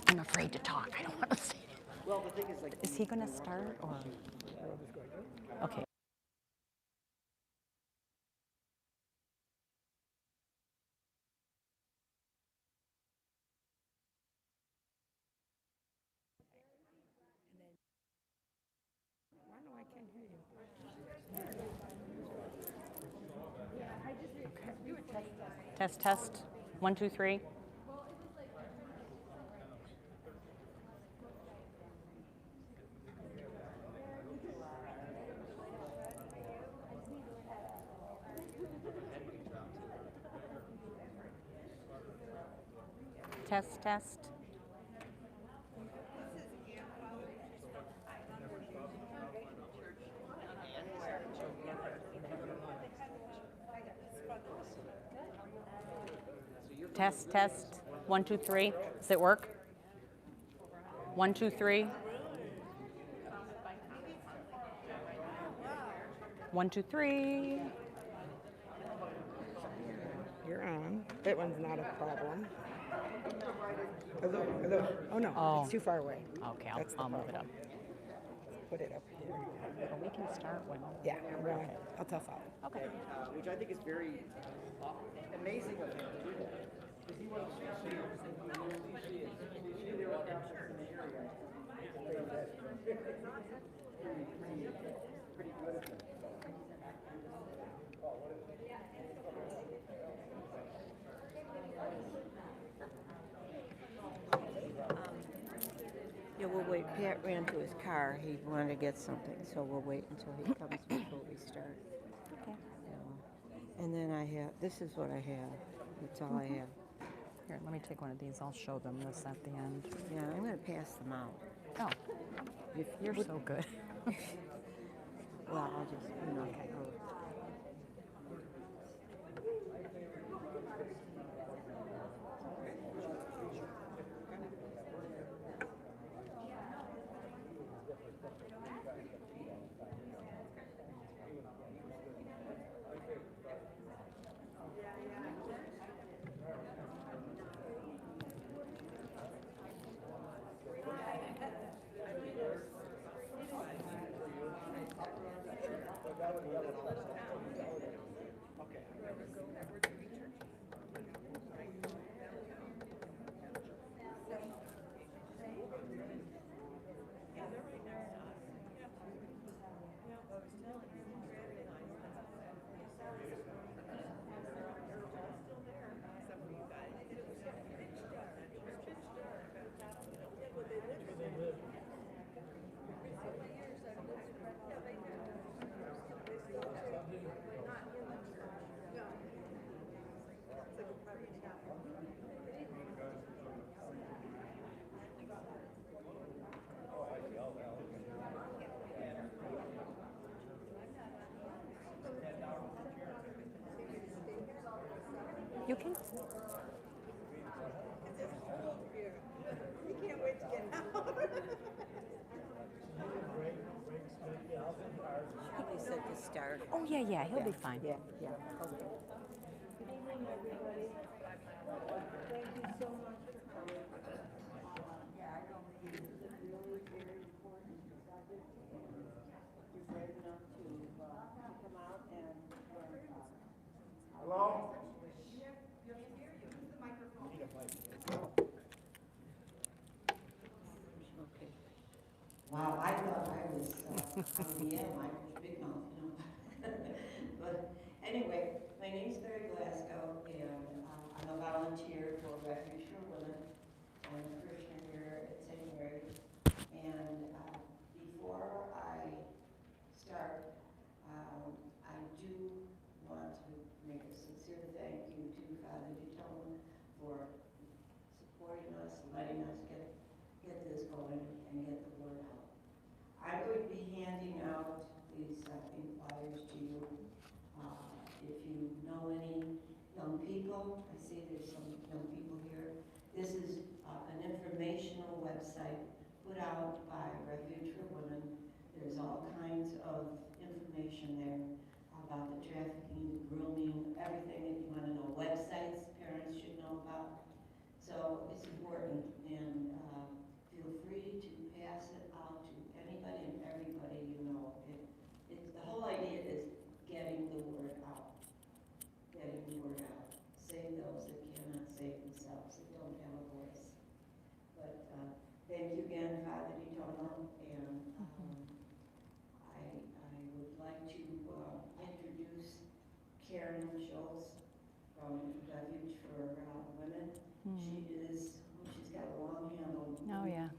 I'm afraid to talk. I don't want to say it. Well, the thing is, like, is he going to start or? Okay. Test, test. 1, 2, 3. Test, test. Test, test. 1, 2, 3. Does it work? 1, 2, 3. 1, 2, 3. You're on. That one's not a problem. Hello, hello. Oh no, Oh. it's too far away. Okay, That's the I'll move it problem. up. Put it up here. Well, we can start when. Yeah, I'll tell Sal. Okay. Which I think is very amazing of him to do that. Because he wants to see their own conference in the area. Pretty good at it. Yeah, we'll wait. Pat ran to his car. He wanted to get something, so we'll wait until he comes before we start. Okay. And then I have, this is what I have. That's all I have. Here, let me take one of these. I'll show them this at the end. Yeah, I'm going to pass them out. Oh, you're so good. Well, I'll just, You can. He can't wait to get out. he said to start. Oh, yeah, yeah. He'll be fine. Yeah, yeah. Okay. Good evening, everybody. Thank you so much for coming. Yeah, I know this is really very important. You're brave enough to come out and Hello? Wow, I thought I was IBM, I was big mouth, you know. But anyway, my name's Mary Glasgow, and I'm a volunteer for Refuge for Women. I'm a Christian here at St. Mary's. And before I start, I do want to make a sincere thank you to Father DeTone for supporting us, letting us get this going and get the word out. I'm going to be handing out these pink flyers to you. If you know any young people, I see there's some young people here. This is an informational website put out by Refuge for Women. There's all kinds of information there about the trafficking, grooming, everything that you want to know, websites parents should know about. So it's important, and feel free to pass it out to anybody and everybody you know. The whole idea is getting the word out, getting the word out. Save those that cannot save themselves, that don't have a voice. But thank you again, Father DiTono, and I would like to introduce Karen Schultz from Refuge for Women. She's got a long handle. Oh, yeah.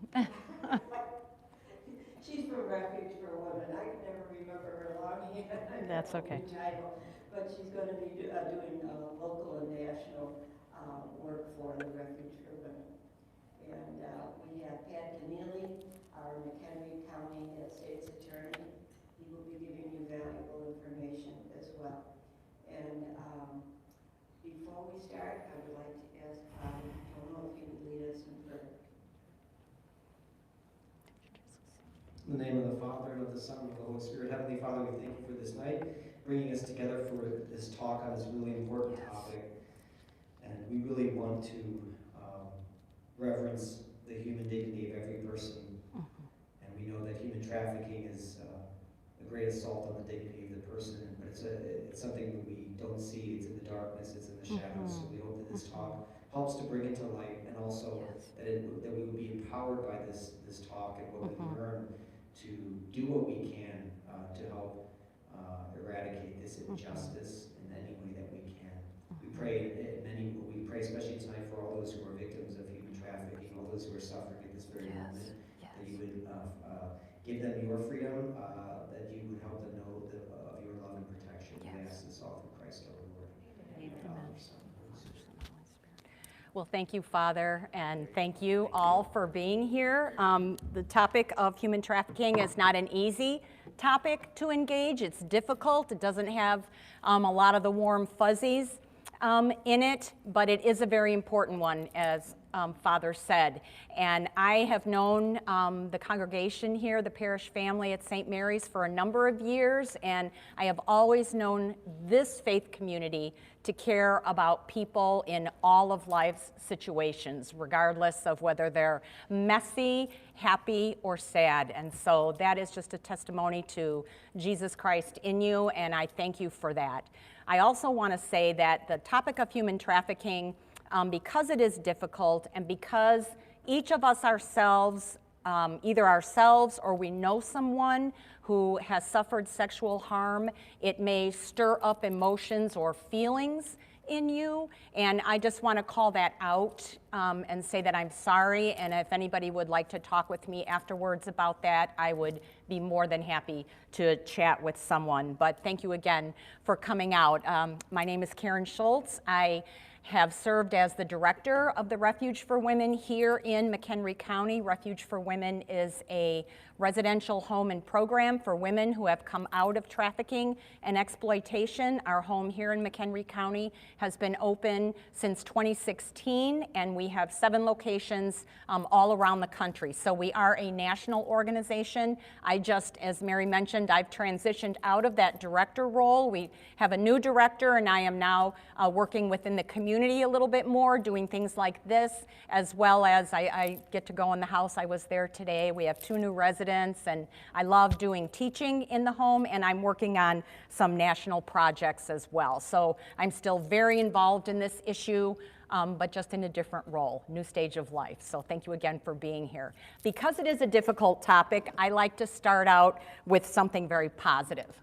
She's from Refuge for Women. I can never remember her long handle. That's okay. Title, but she's going to be doing local and national work for the Refuge for Women. And we have Pat Keneally, our McHenry County State's Attorney. He will be giving you valuable information as well. And before we start, I would like to ask Father Tono if he would lead us in prayer. In the name of the Father, and of the Son, and of the Holy Spirit. Heavenly Father, we thank you for this night, bringing us together for this talk on this really important topic. And we really want to reverence the human dignity of every person. And we know that human trafficking is a great assault on the dignity of the person, but it's something that we don't see. It's in the darkness, it's in the shadows. So we hope that this talk helps to bring it to light, and also that we would be empowered by this talk and what we learn to do what we can to help eradicate this injustice in any way that we can. We pray especially tonight for all those who are victims of human trafficking, all those who are suffering at this very moment, that you would give them your freedom, that you would help them know of your love and protection. We ask this all through Christ our Lord. Amen. Well, thank you, Father, and thank you all for being here. The topic of human trafficking is not an easy topic to engage. It's difficult. It doesn't have a lot of the warm fuzzies in it, but it is a very important one, as Father said. And I have known the congregation here, the parish family at St. Mary's, for a number of years, and I have always known this faith community to care about people in all of life's situations, regardless of whether they're messy, happy, or sad. And so that is just a testimony to Jesus Christ in you, and I thank you for that. I also want to say that the topic of human trafficking, because it is difficult and because each of us ourselves, either ourselves or we know someone who has suffered sexual harm, it may stir up emotions or feelings in you, and I just want to call that out and say that I'm sorry, and if anybody would like to talk with me afterwards about that, I would be more than happy to chat with someone. But thank you again for coming out. My name is Karen Schultz. I have served as the director of the Refuge for Women here in McHenry County. Refuge for Women is a residential home and program for women who have come out of trafficking and exploitation. Our home here in McHenry County has been open since 2016, and we have 7 locations all around the country. So we are a national organization. As Mary mentioned, I've transitioned out of that director role. We have a new director, and I am now working within the community a little bit more, doing things like this, as well as I get to go in the house. I was there today. We have 2 new residents, and I love doing teaching in the home, and I'm working on some national projects as well. So I'm still very involved in this issue, but just in a different role, new stage of life. So thank you again for being here. Because it is a difficult topic, I like to start out with something very positive.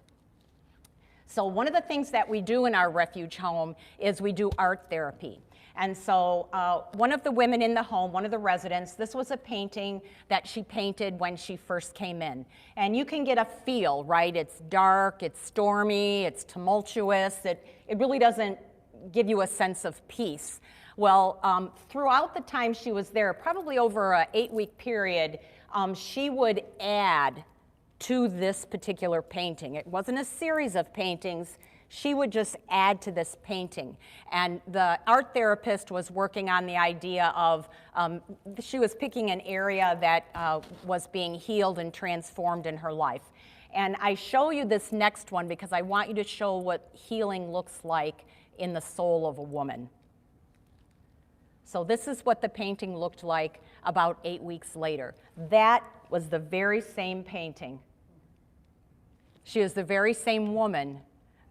So one of the things that we do in our refuge home is we do art therapy. And so one of the women in the home, one of the residents, this was a painting that she painted when she first came in. And you can get a feel, right? It's dark, it's stormy, it's tumultuous. It really doesn't give you a sense of peace. Well, throughout the time she was there, probably over an 8-week period, she would add to this particular painting. It wasn't a series of paintings. She would just add to this painting. And the art therapist was working on the idea of, she was picking an area that was being healed and transformed in her life. And I show you this next one because I want you to show what healing looks like in the soul of a woman. So this is what the painting looked like about 8 weeks later. That was the very same painting. She is the very same woman,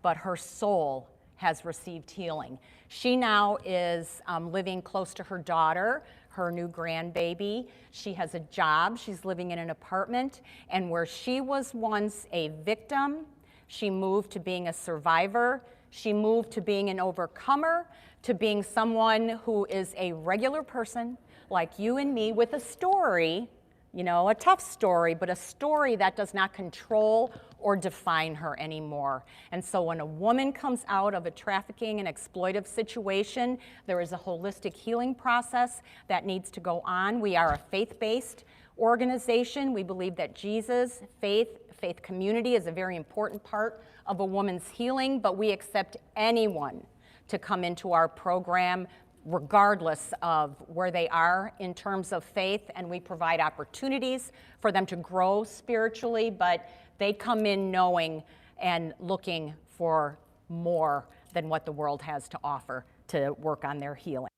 but her soul has received healing. She now is living close to her daughter, her new grandbaby. She has a job. She's living in an apartment. And where she was once a victim, she moved to being a survivor. She moved to being an overcomer, to being someone who is a regular person like you and me with a story, you know, a tough story, but a story that does not control or define her anymore. And so when a woman comes out of a trafficking and exploitive situation, there is a holistic healing process that needs to go on. We are a faith-based organization. We believe that Jesus, faith community is a very important part of a woman's healing, but we accept anyone to come into our program regardless of where they are in terms of faith, and we provide opportunities for them to grow spiritually, but they come in knowing and looking for more than what the world has to offer to work on their healing.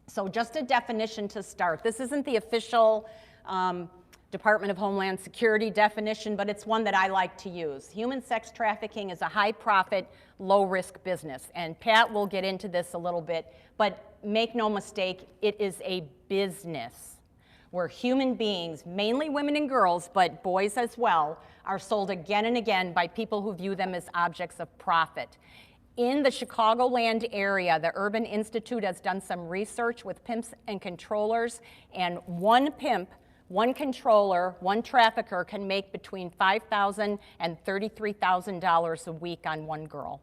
So just a definition to start. This isn't the official Department of Homeland Security definition, but it's one that I like to use. Human sex trafficking is a high-profit, low-risk business, and Pat will get into this a little bit, but make no mistake, it is a business where human beings, mainly women and girls, but boys as well, are sold again and again by people who view them as objects of profit. In the Chicagoland area, the Urban Institute has done some research with pimps and controllers, and one pimp, one controller, one trafficker can make between $5,000 and $33,000 a week on one girl.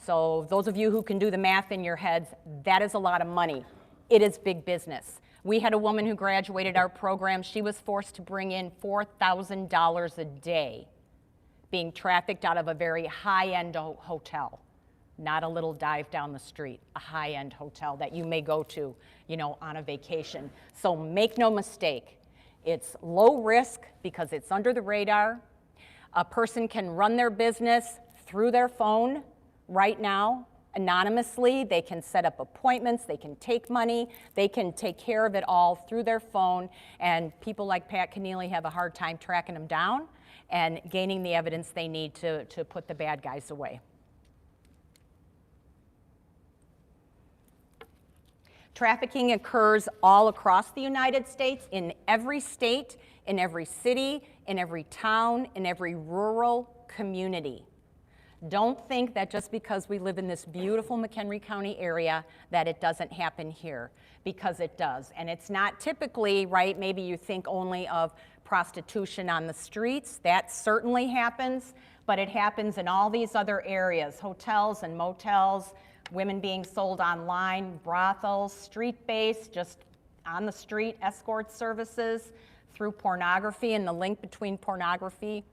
So those of you who can do the math in your heads, that is a lot of money. It is big business. We had a woman who graduated our program. She was forced to bring in $4,000 a day being trafficked out of a very high-end hotel. Not a little dive down the street, a high-end hotel that you may go to, you know, on a vacation. So make no mistake, it's low risk because it's under the radar. A person can run their business through their phone right now, anonymously. They can set up appointments, they can take money, they can take care of it all through their phone, and people like Pat Keneally have a hard time tracking them down and gaining the evidence they need to put the bad guys away. Trafficking occurs all across the United States, in every state, in every city, in every town, in every rural community. Don't think that just because we live in this beautiful McHenry County area that it doesn't happen here, because it does. And it's not typically, right, maybe you think only of prostitution on the streets. That certainly happens, but it happens in all these other areas, hotels and motels, women being sold online, brothels, street-based, just on the street, escort services, through pornography, and the link between pornography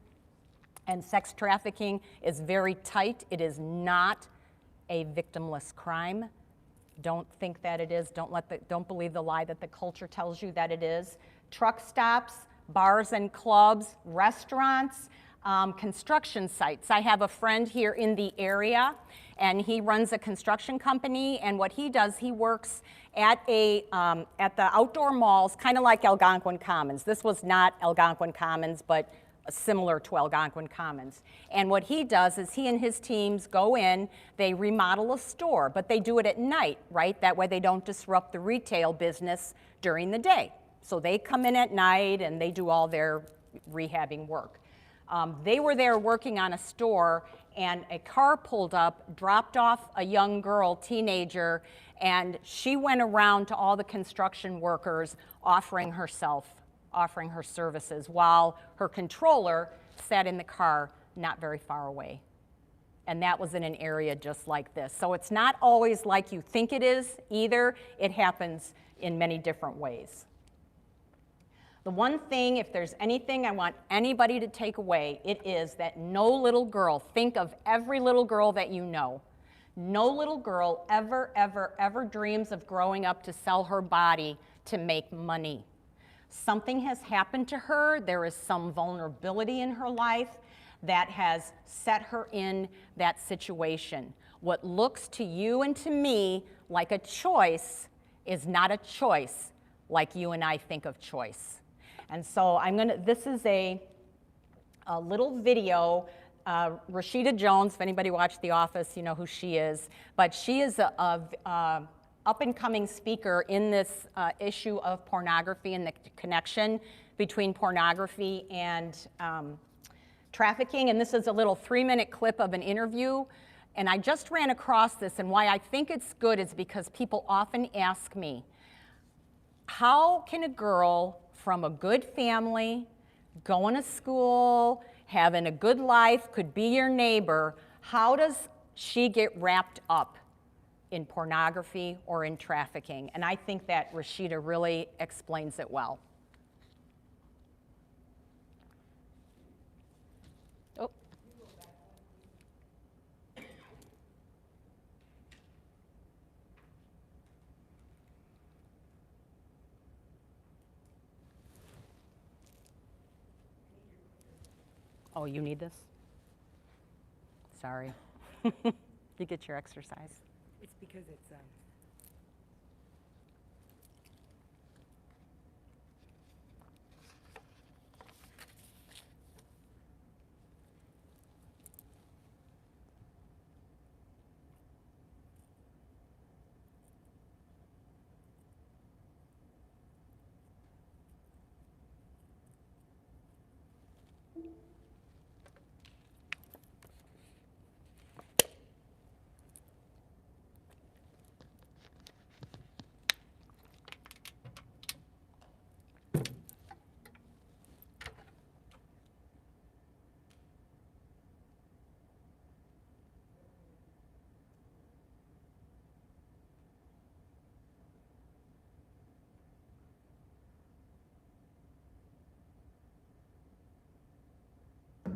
and sex trafficking is very tight. It is not a victimless crime. Don't think that it is. Don't believe the lie that the culture tells you that it is. Truck stops, bars and clubs, restaurants, construction sites. I have a friend here in the area, and he runs a construction company, and what he does, he works at the outdoor malls, kind of like Algonquin Commons. This was not Algonquin Commons, but similar to Algonquin Commons. And what he does is he and his teams go in, they remodel a store, but they do it at night, right? That way they don't disrupt the retail business during the day. So they come in at night and they do all their rehabbing work. They were there working on a store, and a car pulled up, dropped off a young girl, teenager, and she went around to all the construction workers offering her services, while her controller sat in the car not very far away. And that was in an area just like this. So it's not always like you think it is either. It happens in many different ways. The one thing, if there's anything I want anybody to take away, it is that no little girl, think of every little girl that you know, no little girl ever, ever, ever dreams of growing up to sell her body to make money. Something has happened to her. There is some vulnerability in her life that has set her in that situation. What looks to you and to me like a choice is not a choice like you and I think of choice. And so this is a little video. Rashida Jones, if anybody watched The Office, you know who she is. But she is a up-and-coming speaker in this issue of pornography and the connection between pornography and trafficking. And this is a little 3-minute clip of an interview. And I just ran across this, and why I think it's good is because people often ask me, how can a girl from a good family, going to school, having a good life, could be your neighbor, how does she get wrapped up in pornography or in trafficking? And I think that Rashida really explains it well. Oh. Oh, you need this? Sorry. You get your exercise. It's because it's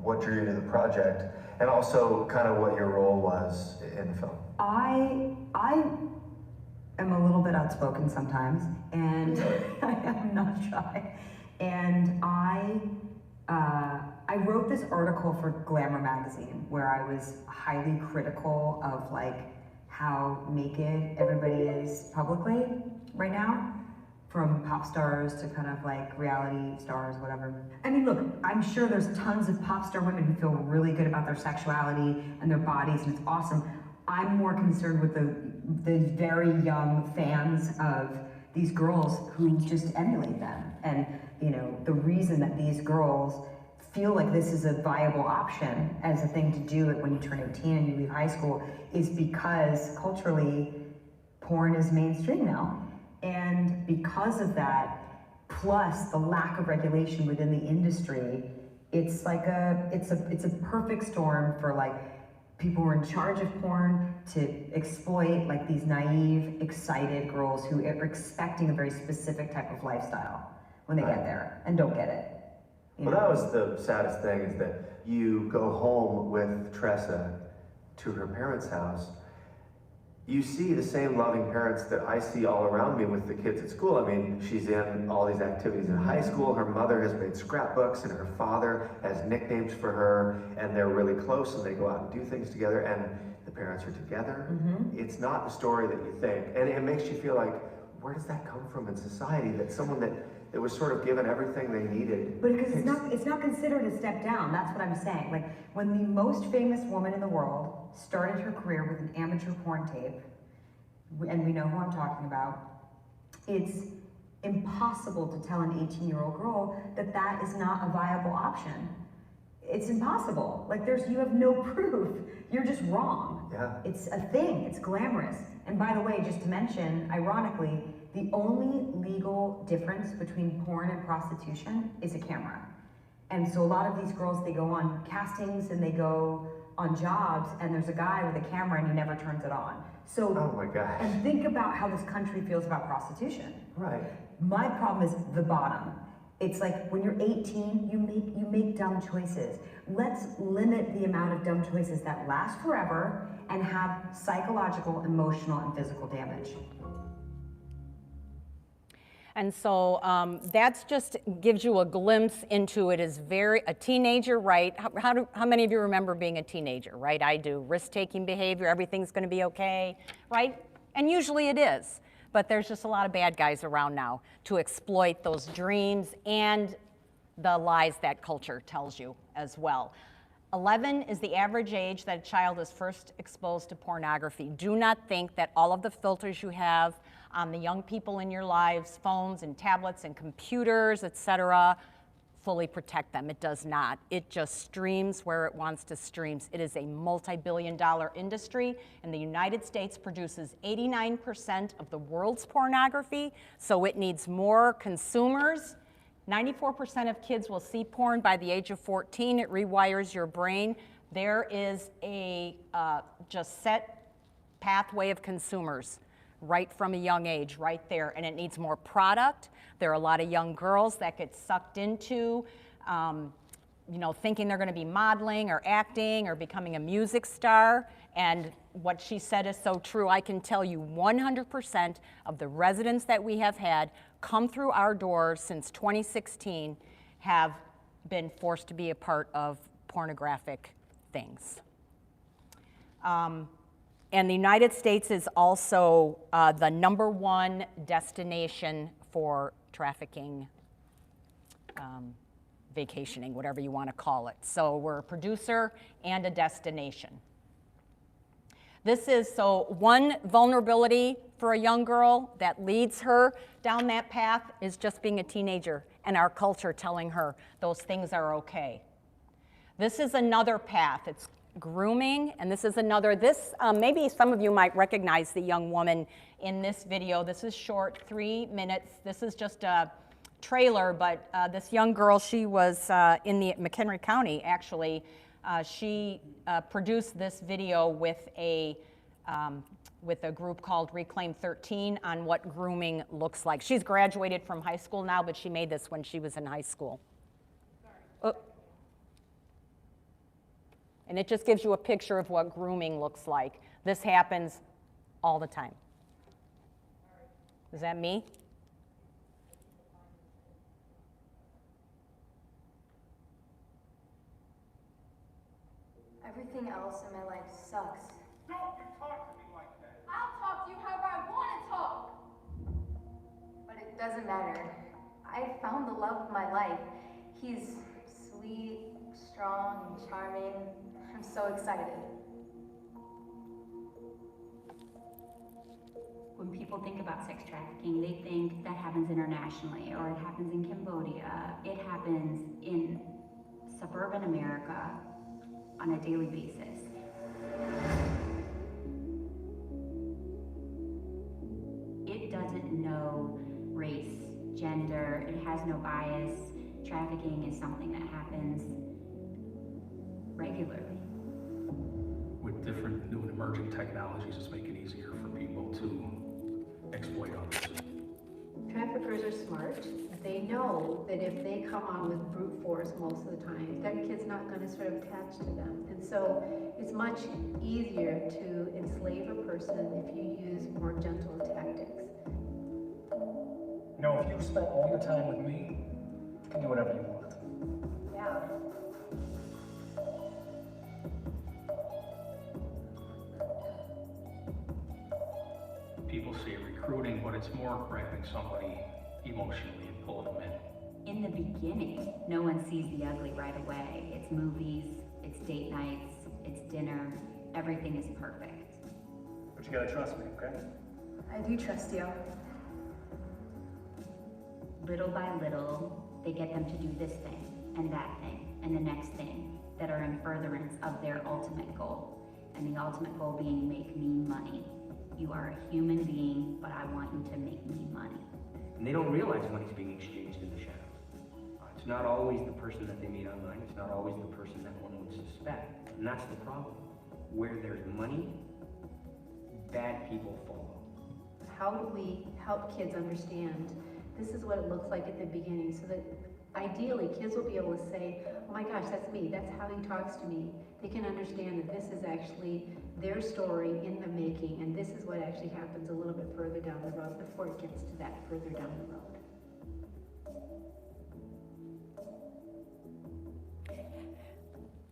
what drew you to the project, and also kind of what your role was in the film. I am a little bit outspoken sometimes, and I am not shy. And I wrote this article for Glamour magazine where I was highly critical of like how naked everybody is publicly right now, from pop stars to kind of like reality stars, whatever. I mean, look, I'm sure there's tons of pop star women who feel really good about their sexuality and their bodies, and it's awesome. I'm more concerned with the very young fans of these girls who just emulate them. And you know, the reason that these girls feel like this is a viable option as a thing to do it when you turn 18 and you leave high school is because culturally porn is mainstream now. And because of that, plus the lack of regulation within the industry, it's like it's a perfect storm for like people who are in charge of porn to exploit like these naive, excited girls who are expecting a very specific type of lifestyle when they get there and don't get it. Well, that was the saddest thing, is that you go home with Tressa to her parents' house. You see the same loving parents that I see all around me with the kids at school. I mean, she's in all these activities in high school. Her mother has made scrapbooks, and her father has nicknames for her, and they're really close, and they go out and do things together, and the parents are together. It's not the story that you think, and it makes you feel like, where does that come from in society? That someone that was sort of given everything they needed. But because it's not considered a step down, that's what I'm saying. Like, when the most famous woman in the world started her career with an amateur porn tape, and we know who I'm talking about, it's impossible to tell an 18-year-old girl that that is not a viable option. It's impossible. Like, you have no proof. You're just wrong. Yeah. It's a thing, it's glamorous. And by the way, just to mention, ironically, the only legal difference between porn and prostitution is a camera. And so a lot of these girls, they go on castings and they go on jobs, and there's a guy with a camera and he never turns it on. So, oh my gosh. And think about how this country feels about prostitution. Right. My problem is the bottom. It's like when you're 18, you make dumb choices. Let's limit the amount of dumb choices that last forever and have psychological, emotional, and physical damage. And so that's just gives you a glimpse into it. Is a teenager, right? How many of you remember being a teenager, right? I do. Risk-taking behavior, everything's gonna be okay, right? And usually it is. But there's just a lot of bad guys around now to exploit those dreams and the lies that culture tells you as well. 11 is the average age that a child is first exposed to pornography. Do not think that all of the filters you have on the young people in your lives, phones and tablets and computers, etc., fully protect them. It does not. It just streams where it wants to stream. It is a multi-billion-dollar industry, and the United States produces 89% of the world's pornography, so it needs more consumers. 94% of kids will see porn by the age of 14. It rewires your brain. There is a just set pathway of consumers right from a young age, right there, and it needs more product. There are a lot of young girls that get sucked into, thinking they're going to be modeling or acting or becoming a music star. And what she said is so true. I can tell you 100% of the residents that we have had come through our doors since 2016 have been forced to be a part of pornographic things. And the United States is also the #1 destination for trafficking, vacationing, whatever you want to call it. So we're a producer and a destination. This is, so one vulnerability for a young girl that leads her down that path is just being a teenager and our culture telling her those things are okay. This is another path. It's grooming, and this is another, maybe some of you might recognize the young woman in this video. This is short, 3 minutes. This is just a trailer, but this young girl, she was in the McHenry County, actually. She produced this video with a group called Reclaim 13 on what grooming looks like. She's graduated from high school now, but she made this when she was in high school. Oh. And it just gives you a picture of what grooming looks like. This happens all the time. Is that me? Everything else in my life sucks. Don't you talk to me like that. I'll talk to you however I want to talk. But it doesn't matter. I found the love of my life. He's sweet, strong, and charming. I'm so excited. When people think about sex trafficking, they think that happens internationally, or it happens in Cambodia. It happens in suburban America on a daily basis. It doesn't know race, gender, it has no bias. Trafficking is something that happens regularly. With different new and emerging technologies, it's making it easier for people to exploit others. Traffickers are smart. They know that if they come on with brute force most of the time, that kid's not going to sort of attach to them. And so it's much easier to enslave a person if you use more gentle tactics. You know, if you spent all your time with me, you can do whatever you want. Yeah. People say recruiting, but it's more grabbing somebody emotionally and pulling them in. In the beginning, no one sees the ugly right away. It's movies, it's date nights, it's dinner, everything is perfect. But you gotta trust me, okay? I do trust you. Little by little, they get them to do this thing and that thing and the next thing that are in furtherance of their ultimate goal. And the ultimate goal being make me money. You are a human being, but I want you to make me money. And they don't realize money's being exchanged in the shadows. It's not always the person that they meet online. It's not always the person that one would suspect. And that's the problem. Where there's money, bad people follow. How do we help kids understand this is what it looks like at the beginning, so that ideally kids will be able to say, oh my gosh, that's me, that's how he talks to me. They can understand that this is actually their story in the making, and this is what actually happens a little bit further down the road before it gets to that further down the road.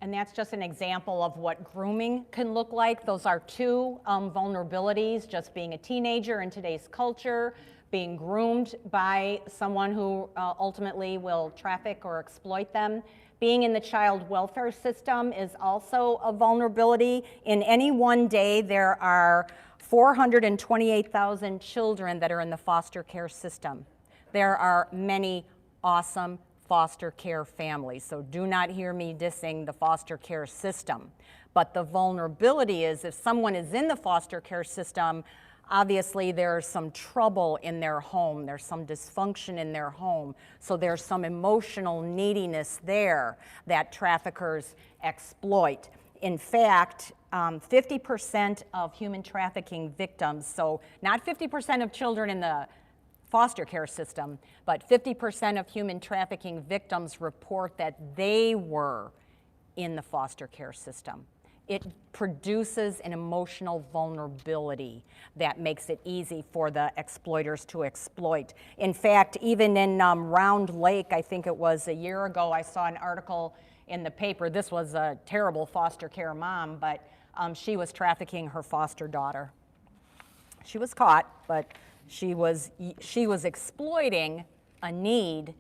And that's just an example of what grooming can look like. Those are two vulnerabilities, just being a teenager in today's culture, being groomed by someone who ultimately will traffic or exploit them. Being in the child welfare system is also a vulnerability. In any one day, there are 428,000 children that are in the foster care system. There are many awesome foster care families, so do not hear me dissing the foster care system. But the vulnerability is if someone is in the foster care system, obviously there's some trouble in their home, there's some dysfunction in their home, so there's some emotional neediness there that traffickers exploit. In fact, 50% of human trafficking victims, so not 50% of children in the foster care system, but 50% of human trafficking victims report that they were in the foster care system. It produces an emotional vulnerability that makes it easy for the exploiters to exploit. In fact, even in Round Lake, I think it was a year ago, I saw an article in the paper. This was a terrible foster care mom, but she was trafficking her foster daughter. She was caught, but she was exploiting a need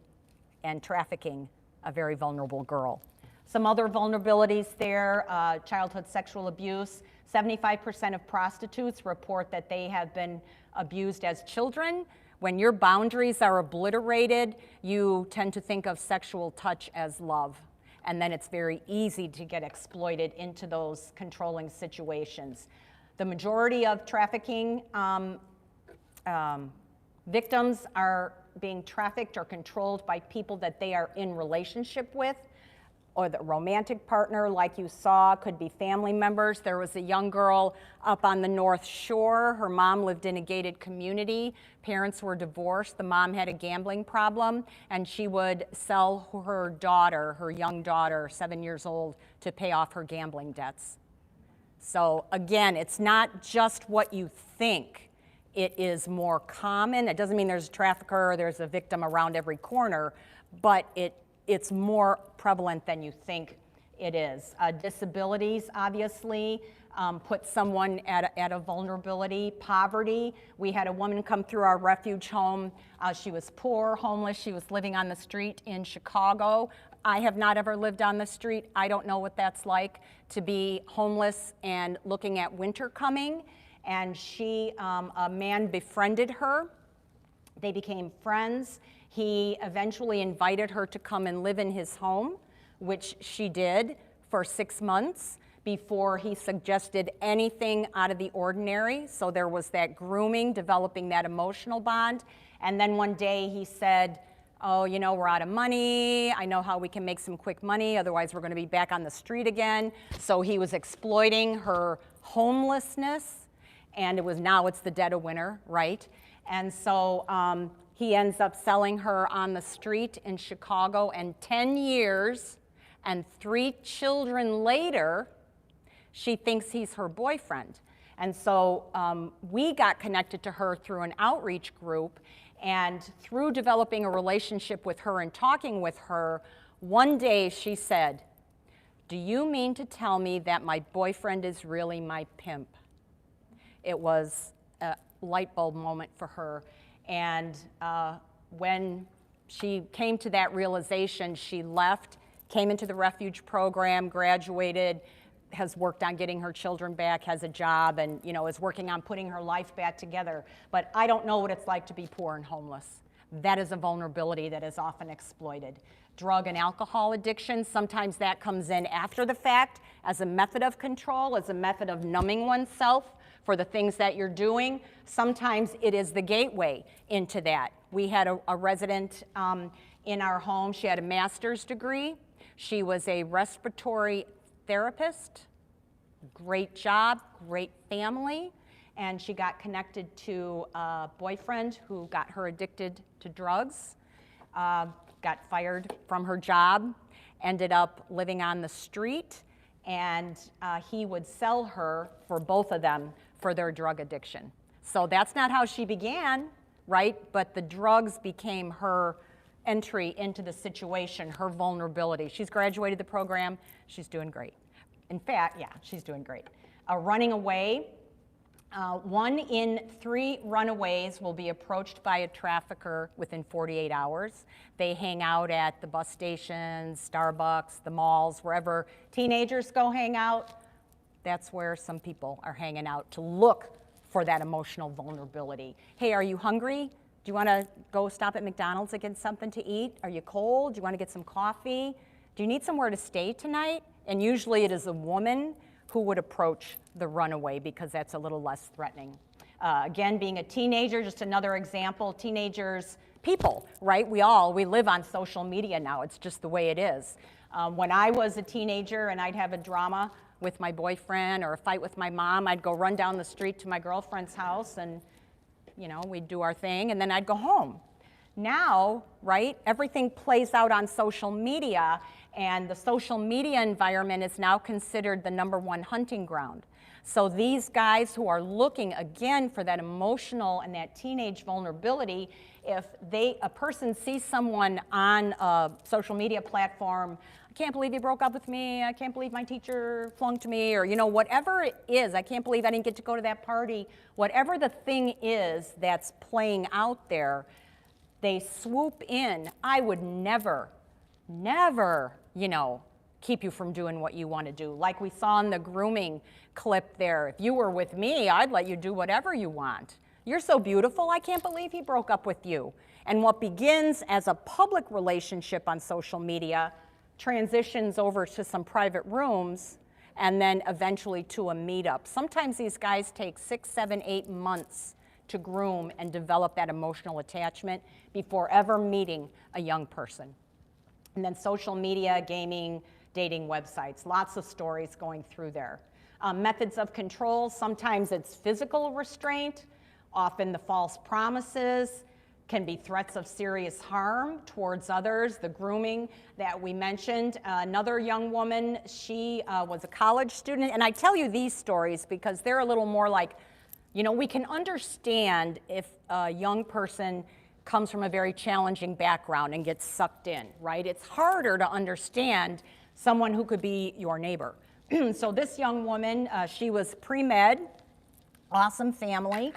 and trafficking a very vulnerable girl. Some other vulnerabilities there, childhood sexual abuse. 75% of prostitutes report that they have been abused as children. When your boundaries are obliterated, you tend to think of sexual touch as love. And then it's very easy to get exploited into those controlling situations. The majority of trafficking victims are being trafficked or controlled by people that they are in relationship with, or the romantic partner, like you saw, could be family members. There was a young girl up on the North Shore. Her mom lived in a gated community. Parents were divorced. The mom had a gambling problem, and she would sell her daughter, her young daughter, 7 years old, to pay off her gambling debts. So again, it's not just what you think. It is more common. It doesn't mean there's a trafficker or there's a victim around every corner, but it's more prevalent than you think it is. Disabilities, obviously, put someone at a vulnerability. Poverty. We had a woman come through our refuge home. She was poor, homeless. She was living on the street in Chicago. I have not ever lived on the street. I don't know what that's like to be homeless and looking at winter coming. And a man befriended her. They became friends. He eventually invited her to come and live in his home, which she did for 6 months before he suggested anything out of the ordinary. So there was that grooming, developing that emotional bond. And then one day he said, oh, you know, we're out of money. I know how we can make some quick money. Otherwise, we're going to be back on the street again. So he was exploiting her homelessness. And now it's the dead of winter, right? And so he ends up selling her on the street in Chicago, and 10 years and 3 children later, she thinks he's her boyfriend. And so we got connected to her through an outreach group, and through developing a relationship with her and talking with her, one day she said, "Do you mean to tell me that my boyfriend is really my pimp?" It was a light bulb moment for her. And when she came to that realization, she left, came into the refuge program, graduated, has worked on getting her children back, has a job, and is working on putting her life back together. But I don't know what it's like to be poor and homeless. That is a vulnerability that is often exploited. Drug and alcohol addiction, sometimes that comes in after the fact as a method of control, as a method of numbing oneself for the things that you're doing. Sometimes it is the gateway into that. We had a resident in our home. She had a master's degree. She was a respiratory therapist. Great job, great family. And she got connected to a boyfriend who got her addicted to drugs, got fired from her job, ended up living on the street, and he would sell her, for both of them, for their drug addiction. So that's not how she began, right? But the drugs became her entry into the situation, her vulnerability. She's graduated the program. She's doing great. In fact, yeah, she's doing great. Running away. 1 in 3 runaways will be approached by a trafficker within 48 hours. They hang out at the bus stations, Starbucks, the malls, wherever teenagers go hang out. That's where some people are hanging out to look for that emotional vulnerability. Hey, are you hungry? Do you want to go stop at McDonald's and get something to eat? Are you cold? Do you want to get some coffee? Do you need somewhere to stay tonight? And usually it is a woman who would approach the runaway because that's a little less threatening. Again, being a teenager, just another example, teenagers, people, right? We live on social media now. It's just the way it is. When I was a teenager and I'd have a drama with my boyfriend or a fight with my mom, I'd go run down the street to my girlfriend's house and, you know, we'd do our thing and then I'd go home. Now, right, everything plays out on social media, and the social media environment is now considered the #1 hunting ground. So these guys who are looking again for that emotional and that teenage vulnerability, if a person sees someone on a social media platform, I can't believe he broke up with me, I can't believe my teacher flunked me, or you know, whatever it is, I can't believe I didn't get to go to that party, whatever the thing is that's playing out there, they swoop in. I would never, you know, keep you from doing what you want to do. Like we saw in the grooming clip there. If you were with me, I'd let you do whatever you want. You're so beautiful, I can't believe he broke up with you. And what begins as a public relationship on social media transitions over to some private rooms and then eventually to a meetup. Sometimes these guys take 6, 7, 8 months to groom and develop that emotional attachment before ever meeting a young person. And then social media, gaming, dating websites, lots of stories going through there. Methods of control, sometimes it's physical restraint, often the false promises, can be threats of serious harm towards others, the grooming that we mentioned. Another young woman, she was a college student, and I tell you these stories because they're a little more like, you know, we can understand if a young person comes from a very challenging background and gets sucked in, right? It's harder to understand someone who could be your neighbor. So this young woman, she was pre-med, awesome family,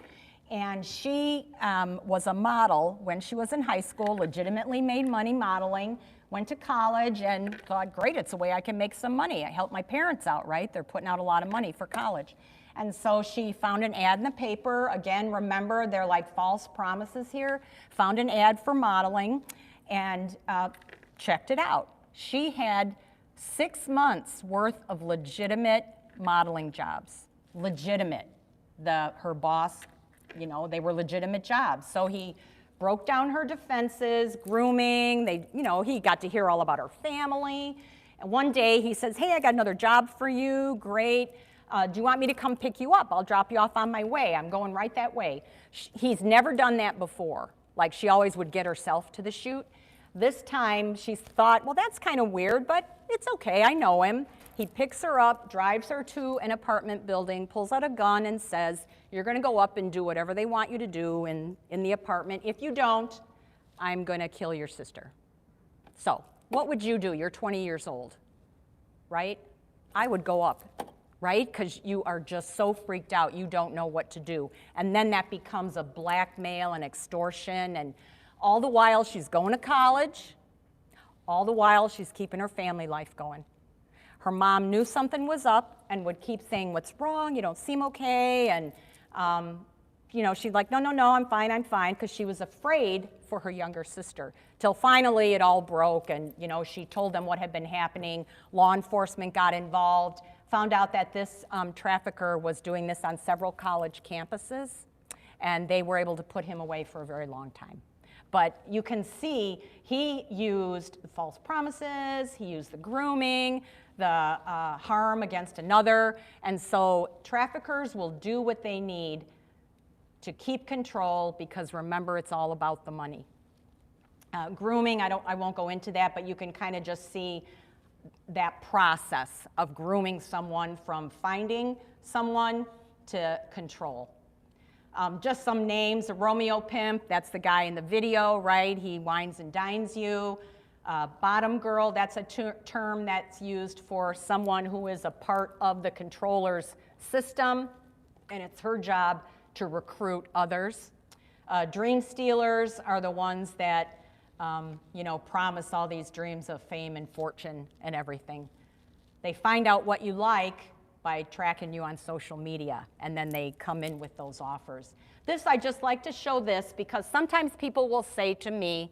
and she was a model when she was in high school, legitimately made money modeling, went to college and thought, great, it's a way I can make some money. I help my parents out, right? They're putting out a lot of money for college. And so she found an ad in the paper. Again, remember, they're like false promises here. Found an ad for modeling and checked it out. She had 6 months worth of legitimate modeling jobs. Legitimate. Her boss, you know, they were legitimate jobs. So he broke down her defenses, grooming. He got to hear all about her family. And one day he says, hey, I got another job for you. Great. Do you want me to come pick you up? I'll drop you off on my way. I'm going right that way. He's never done that before. Like, she always would get herself to the shoot. This time she thought, well, that's kind of weird, but it's okay, I know him. He picks her up, drives her to an apartment building, pulls out a gun and says, you're gonna go up and do whatever they want you to do in the apartment. If you don't, I'm gonna kill your sister. So, what would you do? You're 20 years old, right? I would go up, right? Because you are just so freaked out, you don't know what to do. And then that becomes a blackmail and extortion, and all the while she's going to college, all the while she's keeping her family life going. Her mom knew something was up and would keep saying, what's wrong? You don't seem okay. And, she's like, no, I'm fine, because she was afraid for her younger sister. Till finally it all broke and, she told them what had been happening. Law enforcement got involved, found out that this trafficker was doing this on several college campuses, and they were able to put him away for a very long time. But you can see he used the false promises, he used the grooming, the harm against another, and so traffickers will do what they need to keep control, because remember, it's all about the money. Grooming, I won't go into that, but you can kind of just see that process of grooming someone from finding someone to control. Just some names: a Romeo pimp, that's the guy in the video, right? He wines and dines you. Bottom girl, that's a term that's used for someone who is a part of the controller's system, and it's her job to recruit others. Dream stealers are the ones that, promise all these dreams of fame and fortune and everything. They find out what you like by tracking you on social media, and then they come in with those offers. I just like to show this because sometimes people will say to me,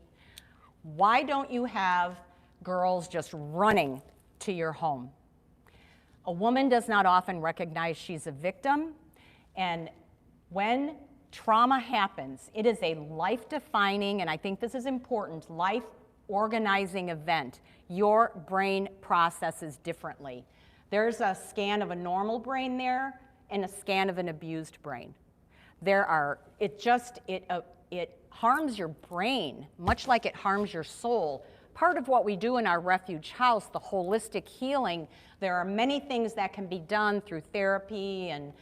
why don't you have girls just running to your home? A woman does not often recognize she's a victim, and when trauma happens, it is a life-defining, and I think this is important, life-organizing event. Your brain processes differently. There's a scan of a normal brain there and a scan of an abused brain. It harms your brain, much like it harms your soul. Part of what we do in our refuge house, the holistic healing, there are many things that can be done through therapy and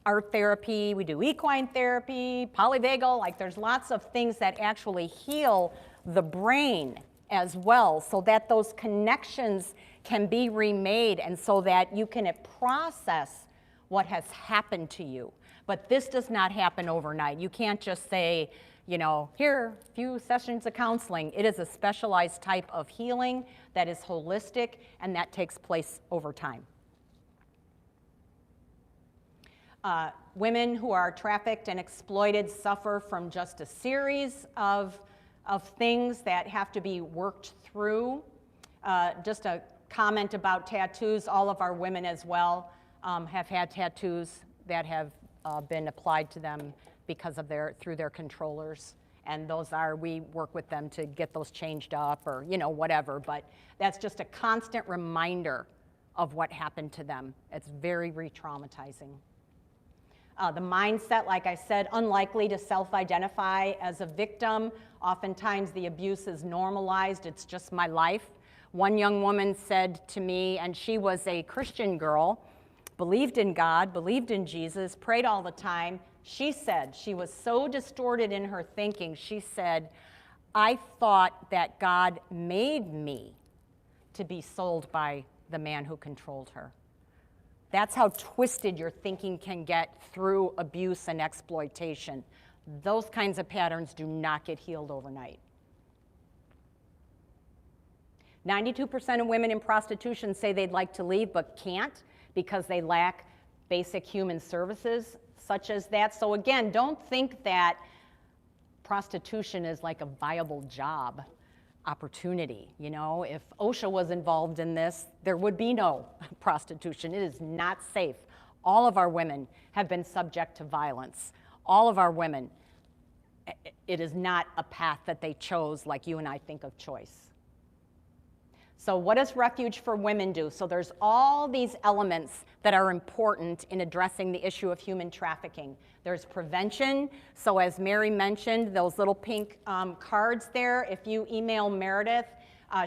art therapy. We do equine therapy, polyvagal, there's lots of things that actually heal the brain as well, so that those connections can be remade and so that you can process what has happened to you. But this does not happen overnight. You can't just say, here, a few sessions of counseling. It is a specialized type of healing that is holistic, and that takes place over time. Women who are trafficked and exploited suffer from just a series of things that have to be worked through. Just a comment about tattoos. All of our women as well have had tattoos that have been applied to them because of through their controllers. And we work with them to get those changed up or, whatever. But that's just a constant reminder of what happened to them. It's very re-traumatizing. The mindset, like I said, unlikely to self-identify as a victim. Oftentimes the abuse is normalized. It's just my life. One young woman said to me, and she was a Christian girl, believed in God, believed in Jesus, prayed all the time. She said she was so distorted in her thinking. She said, I thought that God made me to be sold by the man who controlled her. That's how twisted your thinking can get through abuse and exploitation. Those kinds of patterns do not get healed overnight. 92% of women in prostitution say they'd like to leave but can't because they lack basic human services such as that. So again, don't think that prostitution is like a viable job opportunity. If OSHA was involved in this, there would be no prostitution. It is not safe. All of our women have been subject to violence. All of our women, it is not a path that they chose like you and I think of choice. So what does Refuge for Women do? So there's all these elements that are important in addressing the issue of human trafficking. There's prevention. So as Mary mentioned, those little pink cards there, if you email Meredith,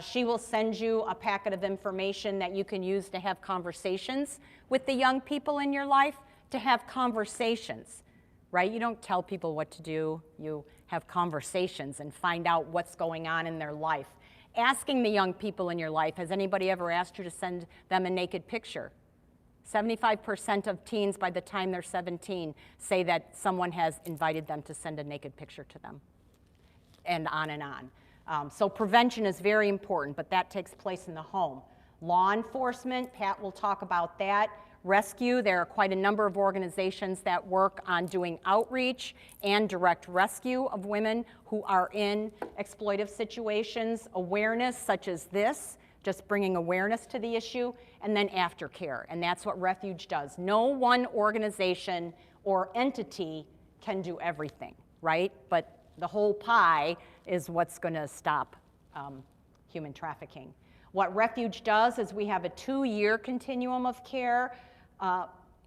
she will send you a packet of information that you can use to have conversations with the young people in your life, to have conversations, right? You don't tell people what to do. You have conversations and find out what's going on in their life. Asking the young people in your life, has anybody ever asked you to send them a naked picture? 75% of teens by the time they're 17 say that someone has invited them to send a naked picture to them, and on and on. So prevention is very important, but that takes place in the home. Law enforcement, Pat will talk about that. Rescue, there are quite a number of organizations that work on doing outreach and direct rescue of women who are in exploitive situations. Awareness, such as this, just bringing awareness to the issue, and then aftercare, and that's what Refuge does. No one organization or entity can do everything, right? But the whole pie is what's going to stop human trafficking. What Refuge does is we have a 2-year continuum of care.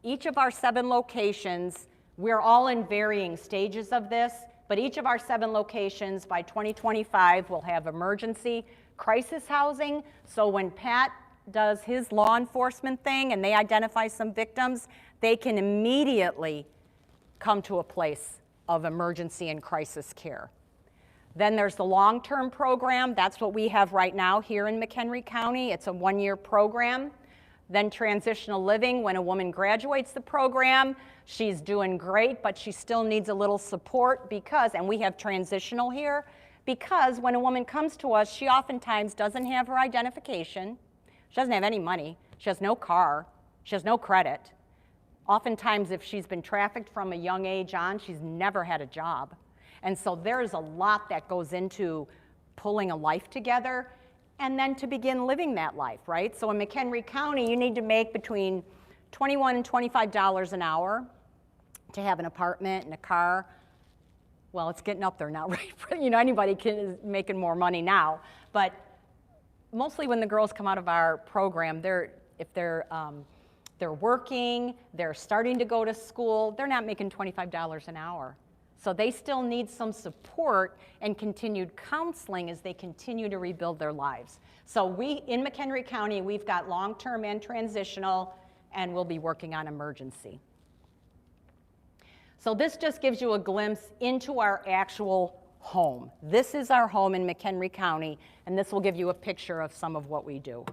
Each of our 7 locations, we're all in varying stages of this, but each of our 7 locations by 2025 will have emergency crisis housing. So when Pat does his law enforcement thing and they identify some victims, they can immediately come to a place of emergency and crisis care. Then there's the long-term program. That's what we have right now here in McHenry County. It's a one-year program. Then transitional living, when a woman graduates the program, she's doing great, but she still needs a little support because, and we have transitional here, because when a woman comes to us, she oftentimes doesn't have her identification, she doesn't have any money, she has no car, she has no credit. Oftentimes, if she's been trafficked from a young age on, she's never had a job. And so there's a lot that goes into pulling a life together and then to begin living that life, right? So in McHenry County, you need to make between $21 and $25 an hour to have an apartment and a car. Well, it's getting up there now, right? You know, anybody is making more money now. But mostly when the girls come out of our program, if they're working, they're starting to go to school, they're not making $25 an hour. So they still need some support and continued counseling as they continue to rebuild their lives. So in McHenry County, we've got long-term and transitional, and we'll be working on emergency. So this just gives you a glimpse into our actual home. This is our home in McHenry County, and this will give you a picture of some of what we do.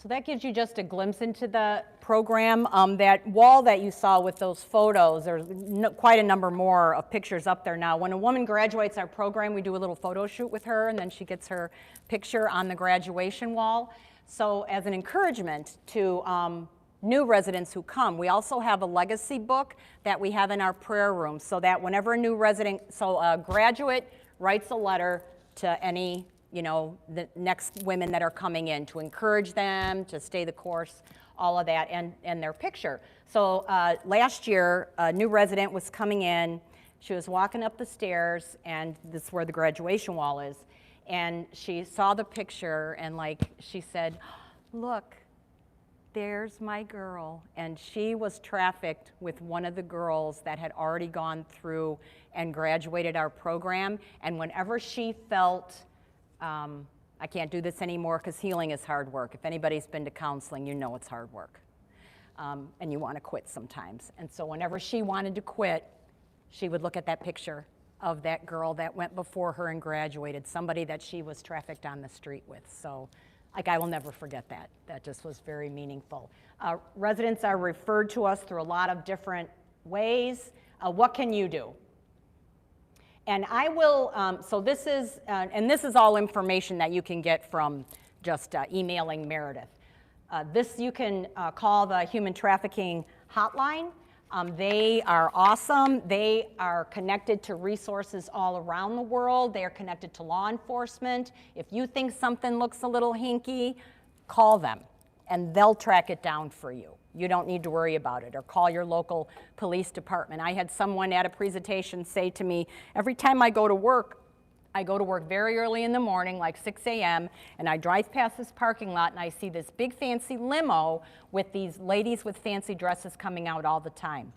So that gives you just a glimpse into the program. That wall that you saw with those photos, there's quite a number more of pictures up there now. When a woman graduates our program, we do a little photo shoot with her, and then she gets her picture on the graduation wall. So as an encouragement to new residents who come, we also have a legacy book that we have in our prayer room, so that whenever a new resident, so a graduate writes a letter to any, you know, the next women that are coming in, to encourage them to stay the course, all of that, and their picture. So last year, a new resident was coming in, she was walking up the stairs, and this is where the graduation wall is, and she saw the picture, and like she said, look, there's my girl. And she was trafficked with one of the girls that had already gone through and graduated our program. And whenever she felt, I can't do this anymore because healing is hard work. If anybody's been to counseling, you know it's hard work. And you want to quit sometimes. And so whenever she wanted to quit, she would look at that picture of that girl that went before her and graduated, somebody that she was trafficked on the street with. So, like, I will never forget that. That just was very meaningful. Residents are referred to us through a lot of different ways. What can you do? And I will, so this is, and this is all information that you can get from just emailing Meredith. This you can call the Human Trafficking Hotline. They are awesome. They are connected to resources all around the world. They are connected to law enforcement. If you think something looks a little hinky, call them and they'll track it down for you. You don't need to worry about it, or call your local police department. I had someone at a presentation say to me, every time I go to work very early in the morning, like 6 a.m., and I drive past this parking lot and I see this big fancy limo with these ladies with fancy dresses coming out all the time.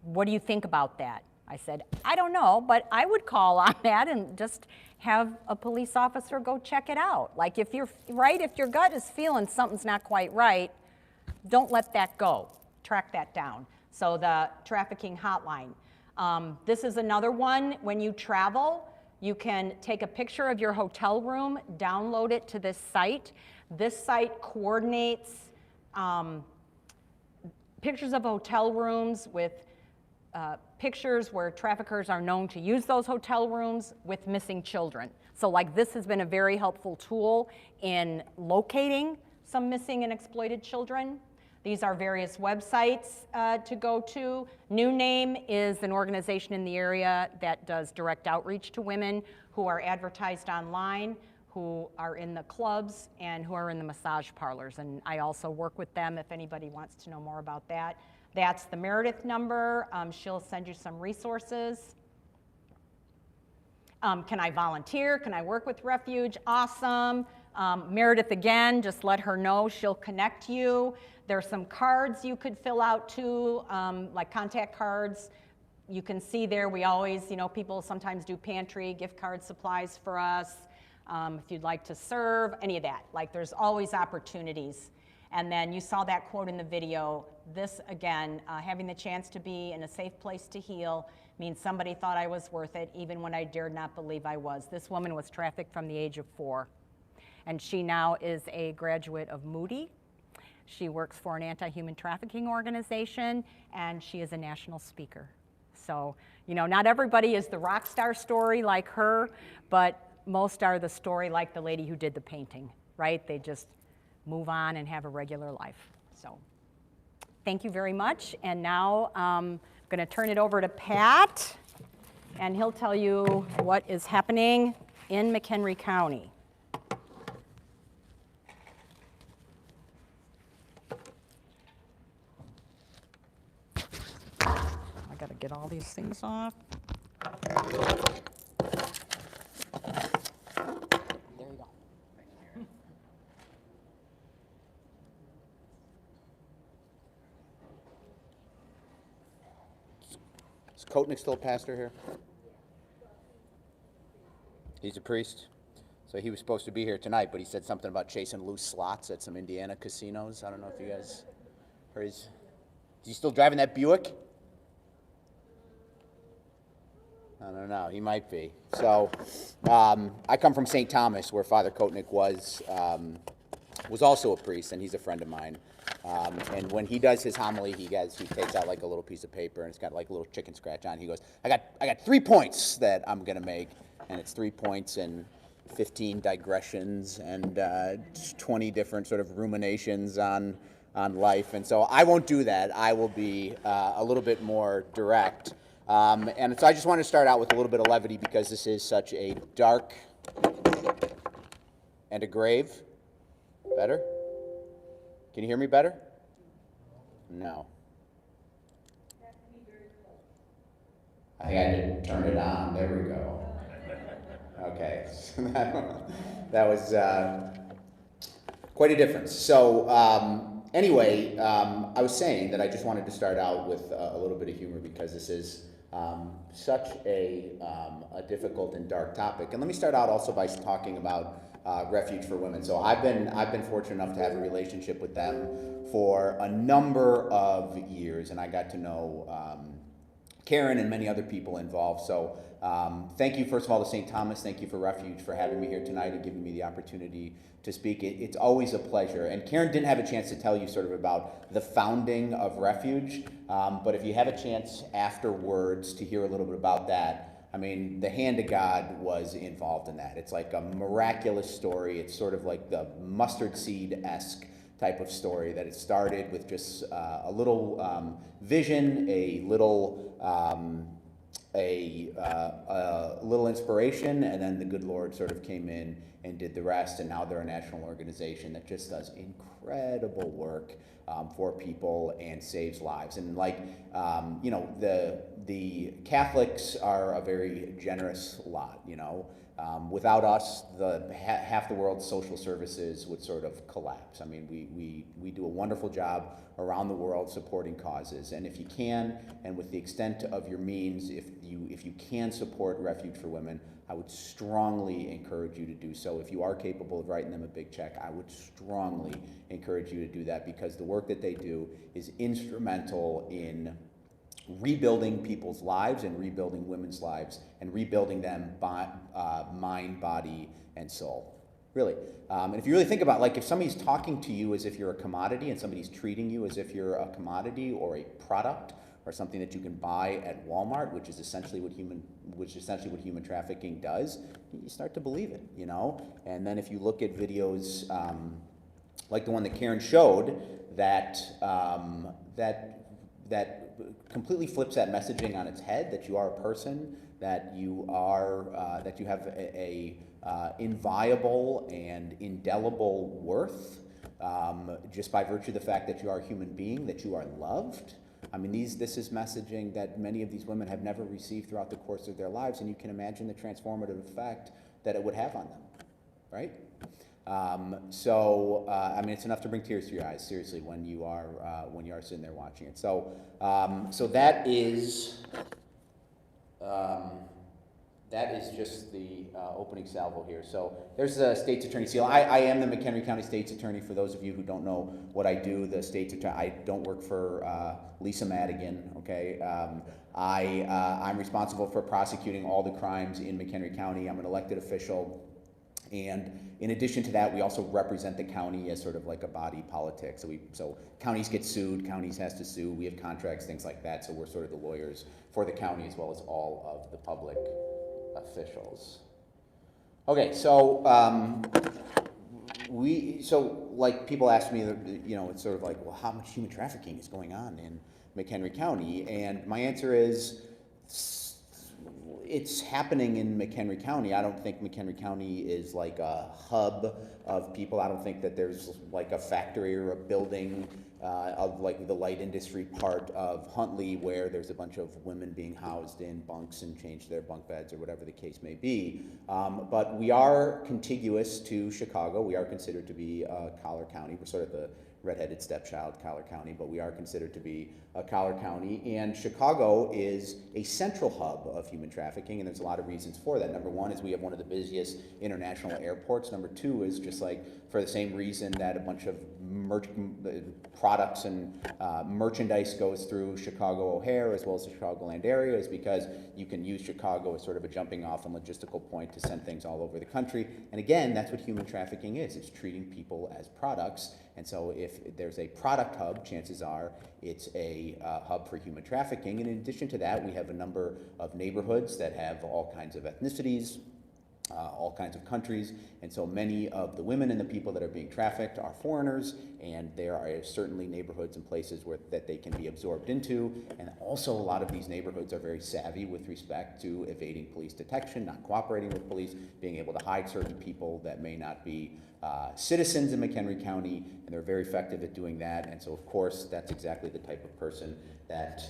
What do you think about that? I said, I don't know, but I would call on that and just have a police officer go check it out. Like, if you're right, if your gut is feeling something's not quite right, don't let that go. Track that down. So the trafficking hotline. This is another one. When you travel, you can take a picture of your hotel room, download it to this site. This site coordinates pictures of hotel rooms with pictures where traffickers are known to use those hotel rooms with missing children. So, like, this has been a very helpful tool in locating some missing and exploited children. These are various websites to go to. New Name is an organization in the area that does direct outreach to women who are advertised online, who are in the clubs, and who are in the massage parlors. And I also work with them if anybody wants to know more about that. That's the Meredith number. She'll send you some resources. Can I volunteer? Can I work with Refuge? Awesome. Meredith, again, just let her know. She'll connect you. There's some cards you could fill out too, like contact cards. You can see there, we always, you know, people sometimes do pantry, gift card supplies for us. If you'd like to serve, any of that. Like, there's always opportunities. And then you saw that quote in the video. This, again, having the chance to be in a safe place to heal means somebody thought I was worth it, even when I dared not believe I was. This woman was trafficked from the age of 4. And she now is a graduate of Moody. She works for an anti-human trafficking organization, and she is a national speaker. So, you know, not everybody is the rock star story like her, but most are the story like the lady who did the painting, right? They just move on and have a regular life. So, thank you very much. And now I'm going to turn it over to Pat, and he'll tell you what is happening in McHenry County. I got to get all these things off. There you go. Is Kotnick still a pastor here? He's a priest? So he was supposed to be here tonight, but he said something about chasing loose slots at some Indiana casinos. I don't know if you guys heard is he still driving that Buick? I don't know. He might be. So I come from St. Thomas, where Father Kotnick was also a priest, and he's a friend of mine. And when he does his homily, he takes out like a little piece of paper, and it's got like a little chicken scratch on it. He goes, I got 3 points that I'm going to make, and it's 3 points and 15 digressions and 20 different sort of ruminations on life. And so I won't do that. I will be a little bit more direct. And so I just want to start out with a little bit of levity, because this is such a dark and a grave. Better? Can you hear me better? No. I think I had to turn it on. There we go. Okay. So that was quite a difference. So anyway, I was saying that I just wanted to start out with a little bit of humor because this is such a difficult and dark topic. And let me start out also by talking about Refuge for Women. So I've been fortunate enough to have a relationship with them for a number of years, and I got to know Karen and many other people involved. So thank you, first of all, to St. Thomas. Thank you for Refuge for having me here tonight and giving me the opportunity to speak. It's always a pleasure. And Karen didn't have a chance to tell you sort of about the founding of Refuge, but if you have a chance afterwards to hear a little bit about that, I mean, the hand of God was involved in that. It's like a miraculous story. It's sort of like the mustard seed-esque type of story, that it started with just a little vision, a little inspiration, and then the good Lord sort of came in and did the rest, and now they're a national organization that just does incredible work for people and saves lives. And like, you know, the Catholics are a very generous lot, you know. Without us, half the world's social services would sort of collapse. I mean, we do a wonderful job around the world supporting causes, and if you can, and with the extent of your means, if you can support Refuge for Women, I would strongly encourage you to do so. If you are capable of writing them a big check, I would strongly encourage you to do that, because the work that they do is instrumental in rebuilding people's lives and rebuilding women's lives and rebuilding them by mind, body, and soul. Really. And if you really think about, like, if somebody's talking to you as if you're a commodity and somebody's treating you as if you're a commodity or a product or something that you can buy at Walmart, which is essentially what human trafficking does, you start to believe it, you know? And then if you look at videos like the one that Karen showed, that completely flips that messaging on its head, that you are a person, that you have a inviolable and indelible worth, just by virtue of the fact that you are a human being, that you are loved. I mean, this is messaging that many of these women have never received throughout the course of their lives, and you can imagine the transformative effect that it would have on them, right? I mean, it's enough to bring tears to your eyes, seriously, when you are sitting there watching it. So that is just the opening salvo here. So there's the state's attorney seal. I am the McHenry County State's Attorney. For those of you who don't know what I do, the state's attorney, I don't work for Lisa Madigan, okay? I'm responsible for prosecuting all the crimes in McHenry County. I'm an elected official. And in addition to that, we also represent the county as sort of like a body politic. So counties get sued, counties has to sue, we have contracts, things like that. So we're sort of the lawyers for the county as well as all of the public officials. Okay, so like people ask me, you know, it's sort of like, well, how much human trafficking is going on in McHenry County? And my answer is, it's happening in McHenry County. I don't think McHenry County is like a hub of people. I don't think that there's like a factory or a building of like the light industry part of Huntley where there's a bunch of women being housed in bunks and change their bunk beds or whatever the case may be. But we are contiguous to Chicago. We are considered to be Collar County. We're sort of the redheaded stepchild, Collar County, but we are considered to be a Collar County. And Chicago is a central hub of human trafficking, and there's a lot of reasons for that. Number one is we have one of the busiest international airports. Number two is just like for the same reason that a bunch of products and merchandise goes through Chicago O'Hare as well as the Chicagoland area, is because you can use Chicago as sort of a jumping off and logistical point to send things all over the country. And again, that's what human trafficking is. It's treating people as products. And so if there's a product hub, chances are it's a hub for human trafficking. And in addition to that, we have a number of neighborhoods that have all kinds of ethnicities, all kinds of countries, and so many of the women and the people that are being trafficked are foreigners, and there are certainly neighborhoods and places that they can be absorbed into, and also a lot of these neighborhoods are very savvy with respect to evading police detection, not cooperating with police, being able to hide certain people that may not be citizens in McHenry County, and they're very effective at doing that, and so of course that's exactly the type of person that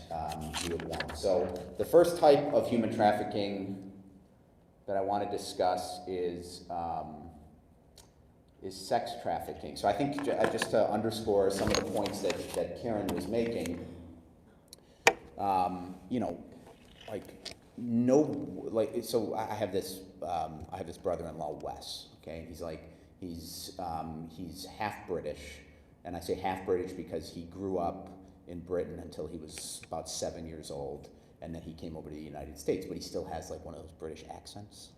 we would want. So the first type of human trafficking that I want to discuss is is sex trafficking. So I think just to underscore some of the points that Karen was making, you know, so I have this brother-in-law, Wes, okay, and he's half British, and I say half British because he grew up in Britain until he was about 7 years old, and then he came over to the United States, but he still has like one of those British accents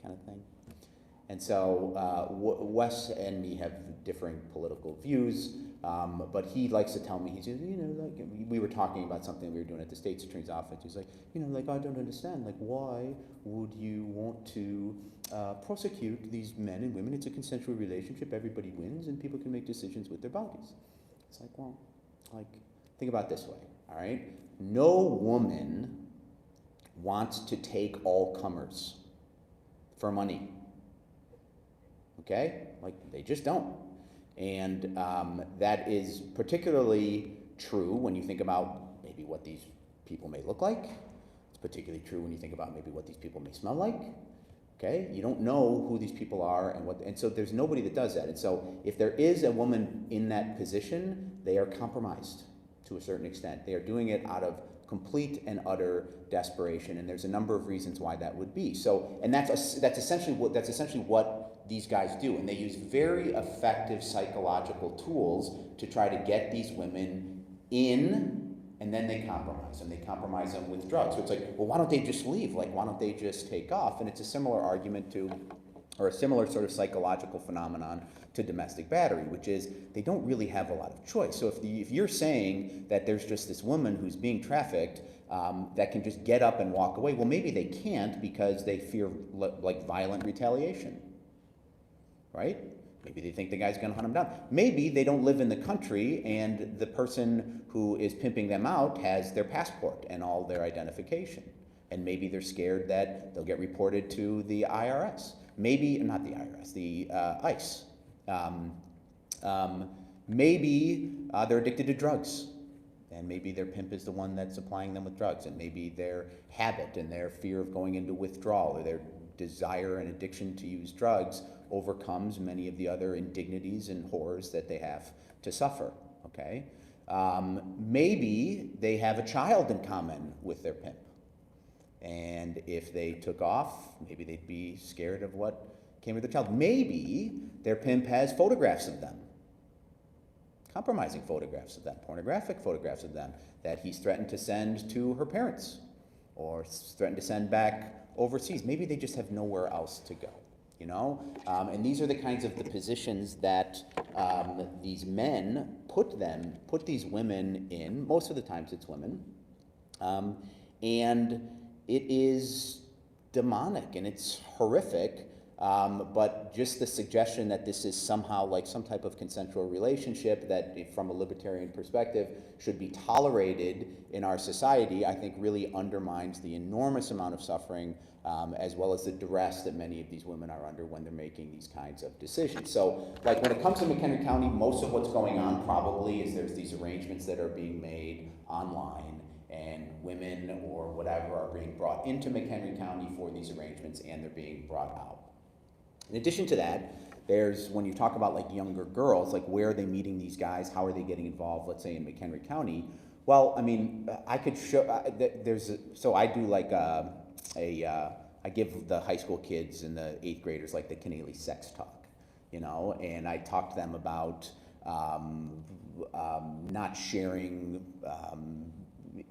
kind of thing. And so Wes and me have differing political views, but he likes to tell me, he says, you know, like, we were talking about something we were doing at the State Attorney's Office. He's like, you know, like, I don't understand, like, why would you want to prosecute these men and women? It's a consensual relationship, everybody wins, and people can make decisions with their bodies. It's like, well, like, think about it this way, all right? No woman wants to take all comers for money. Okay? Like, they just don't. And that is particularly true when you think about maybe what these people may look like. It's particularly true when you think about maybe what these people may smell like. Okay? You don't know who these people are and so there's nobody that does that. And so if there is a woman in that position, they are compromised to a certain extent. They are doing it out of complete and utter desperation, and there's a number of reasons why that would be. So, and that's essentially what these guys do, and they use very effective psychological tools to try to get these women in, and then they compromise them. They compromise them with drugs. So it's like, well, why don't they just leave? Like, why don't they just take off? And it's a similar argument to, or a similar sort of psychological phenomenon to domestic battery, which is they don't really have a lot of choice. So if you're saying that there's just this woman who's being trafficked that can just get up and walk away, well, maybe they can't because they fear like violent retaliation, right? Maybe they think the guy's gonna hunt them down. Maybe they don't live in the country and the person who is pimping them out has their passport and all their identification. And maybe they're scared that they'll get reported to the IRS. Maybe, not the IRS, the ICE. Maybe they're addicted to drugs, and maybe their pimp is the one that's supplying them with drugs, and maybe their habit and their fear of going into withdrawal or their desire and addiction to use drugs overcomes many of the other indignities and horrors that they have to suffer, okay? Maybe they have a child in common with their pimp. And if they took off, maybe they'd be scared of what came with the child. Maybe their pimp has photographs of them, compromising photographs of them, pornographic photographs of them, that he's threatened to send to her parents or threatened to send back overseas. Maybe they just have nowhere else to go, you know? And these are the kinds of the positions that these men put these women in. Most of the times it's women. And it is demonic and it's horrific, but just the suggestion that this is somehow like some type of consensual relationship that from a libertarian perspective should be tolerated in our society, I think really undermines the enormous amount of suffering as well as the duress that many of these women are under when they're making these kinds of decisions. So like when it comes to McHenry County, most of what's going on probably is there's these arrangements that are being made online, and women or whatever are being brought into McHenry County for these arrangements, and they're being brought out. In addition to that, there's, when you talk about like younger girls, like where are they meeting these guys, how are they getting involved, let's say in McHenry County? Well, I mean, I could show, so I do like I give the high school kids and the 8th graders like the Keneally sex talk, you know, and I talk to them about not sharing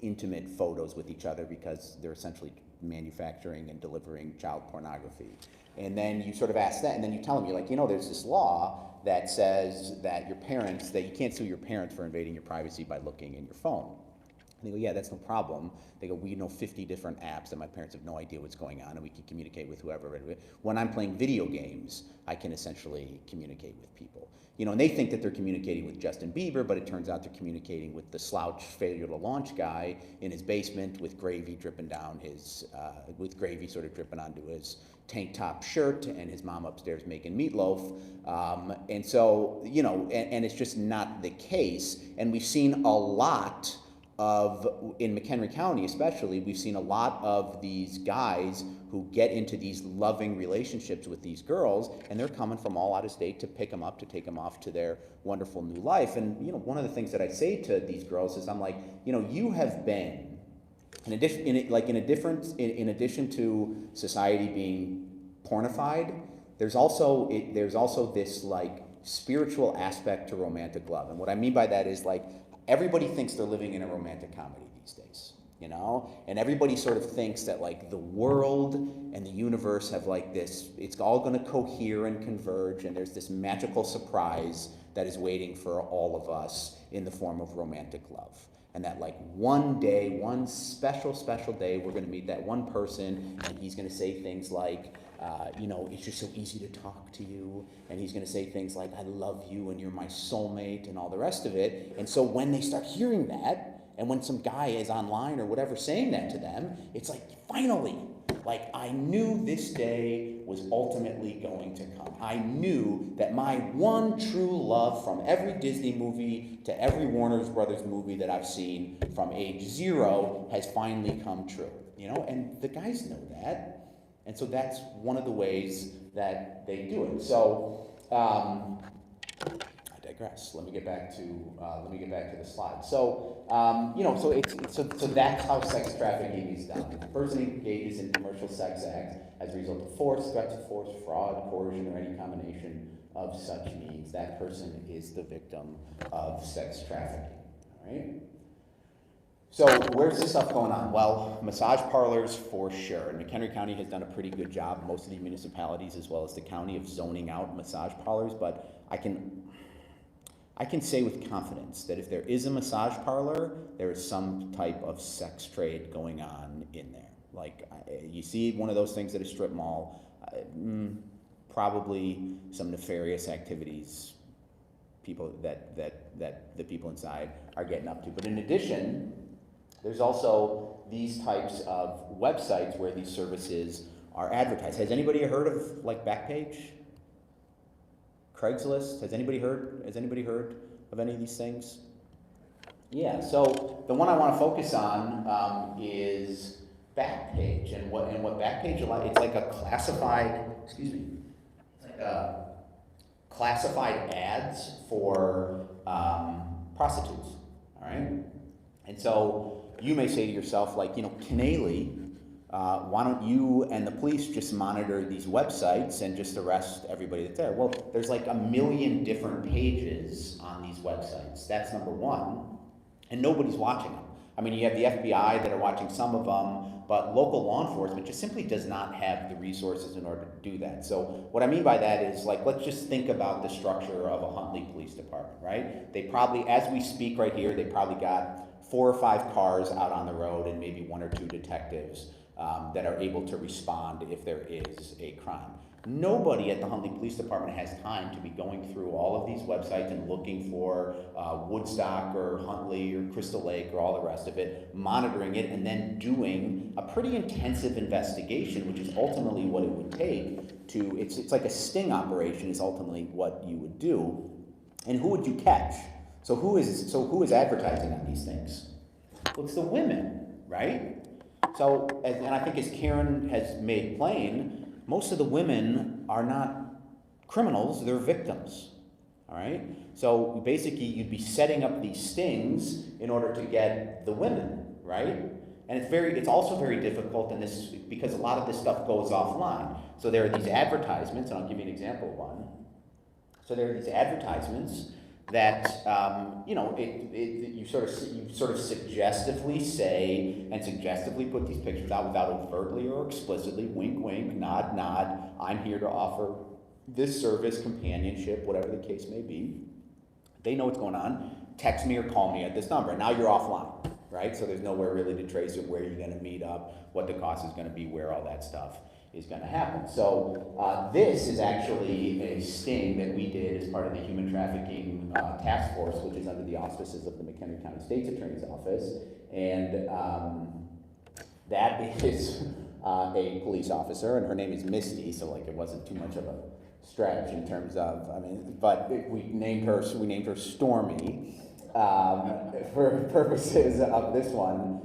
intimate photos with each other because they're essentially manufacturing and delivering child pornography. And then you sort of ask that, and then you tell them, you're like, you know, there's this law that says that your parents, that you can't sue your parents for invading your privacy by looking in your phone. And they go, yeah, that's no problem. They go, we know 50 different apps that my parents have no idea what's going on, and we can communicate with whoever. When I'm playing video games, I can essentially communicate with people. You know, and they think that they're communicating with Justin Bieber, but it turns out they're communicating with the slouch failure to launch guy in his basement with gravy dripping down his, with gravy sort of dripping onto his tank top shirt, and his mom upstairs making meatloaf. And so, you know, and it's just not the case. And we've seen a lot in McHenry County especially, we've seen a lot of these guys who get into these loving relationships with these girls, and they're coming from all out of state to pick them up, to take them off to their wonderful new life. And one of the things that I say to these girls is, I'm like, you have been, in addition to society being pornified, there's also this like spiritual aspect to romantic love. And what I mean by that is, like, everybody thinks they're living in a romantic comedy these days, and everybody sort of thinks that, like, the world and the universe have, like, this, it's all going to cohere and converge, and there's this magical surprise that is waiting for all of us in the form of romantic love. And that, like, one day, one special day, we're going to meet that one person, and he's going to say things like, it's just so easy to talk to you. And he's going to say things like, I love you and you're my soulmate and all the rest of it. And so when they start hearing that, and when some guy is online or whatever saying that to them, it's like, finally, like, I knew this day was ultimately going to come. I knew that my one true love, from every Disney movie to every Warner Brothers movie that I've seen from age 0, has finally come true. And the guys know that. And so that's one of the ways that they do it. So I digress. Let me get back to the slide. So so that's how sex trafficking is done. If the person engages in commercial sex act as a result of force, threats of force, fraud, coercion, or any combination of such means, that person is the victim of sex trafficking. All right. So where's this stuff going on? Well, massage parlors for sure. And McHenry County has done a pretty good job, most of the municipalities as well as the county, of zoning out massage parlors. But I can say with confidence that if there is a massage parlor, there is some type of sex trade going on in there. Like, you see one of those things at a strip mall, probably some nefarious activities people that the people inside are getting up to. But in addition, there's also these types of websites where these services are advertised. Has anybody heard of, like, Backpage? Craigslist? Has anybody heard of any of these things? Yeah, so the one I want to focus on is Backpage. And what Backpage, it's like a classified, classified ads for prostitutes, all right? And so you may say to yourself, like, Canaley, why don't you and the police just monitor these websites and just arrest everybody that's there? Well, there's like 1 million different pages on these websites. That's number one. And nobody's watching them. I mean, you have the FBI that are watching some of them, but local law enforcement just simply does not have the resources in order to do that. So what I mean by that is, like, let's just think about the structure of a Huntley Police Department, right? They probably, as we speak right here, they probably got 4 or 5 cars out on the road and maybe 1 or 2 detectives that are able to respond if there is a crime. Nobody at the Huntley Police Department has time to be going through all of these websites and looking for Woodstock or Huntley or Crystal Lake or all the rest of it, monitoring it, and then doing a pretty intensive investigation, which is ultimately what it would take to, it's like a sting operation is ultimately what you would do. And who would you catch? So who is advertising on these things? Well, it's the women, right? So, and I think as Karen has made plain, most of the women are not criminals, they're victims, all right? So basically you'd be setting up these stings in order to get the women, right? And it's also very difficult in this, because a lot of this stuff goes offline. So there are these advertisements, and I'll give you an example of one. So there are these advertisements that you sort of suggestively say and suggestively put these pictures out without overtly or explicitly, wink wink, nod nod, I'm here to offer this service, companionship, whatever the case may be. They know what's going on. Text me or call me at this number. And now you're offline, right? So there's nowhere really to trace it, where you're going to meet up, what the cost is going to be, where all that stuff is going to happen. So this is actually a sting that we did as part of the Human Trafficking Task Force, which is under the auspices of the McHenry County State's Attorney's Office. And that is a police officer, and her name is Misty, so like it wasn't too much of a stretch in terms of, but we named her Stormy. for purposes of this one.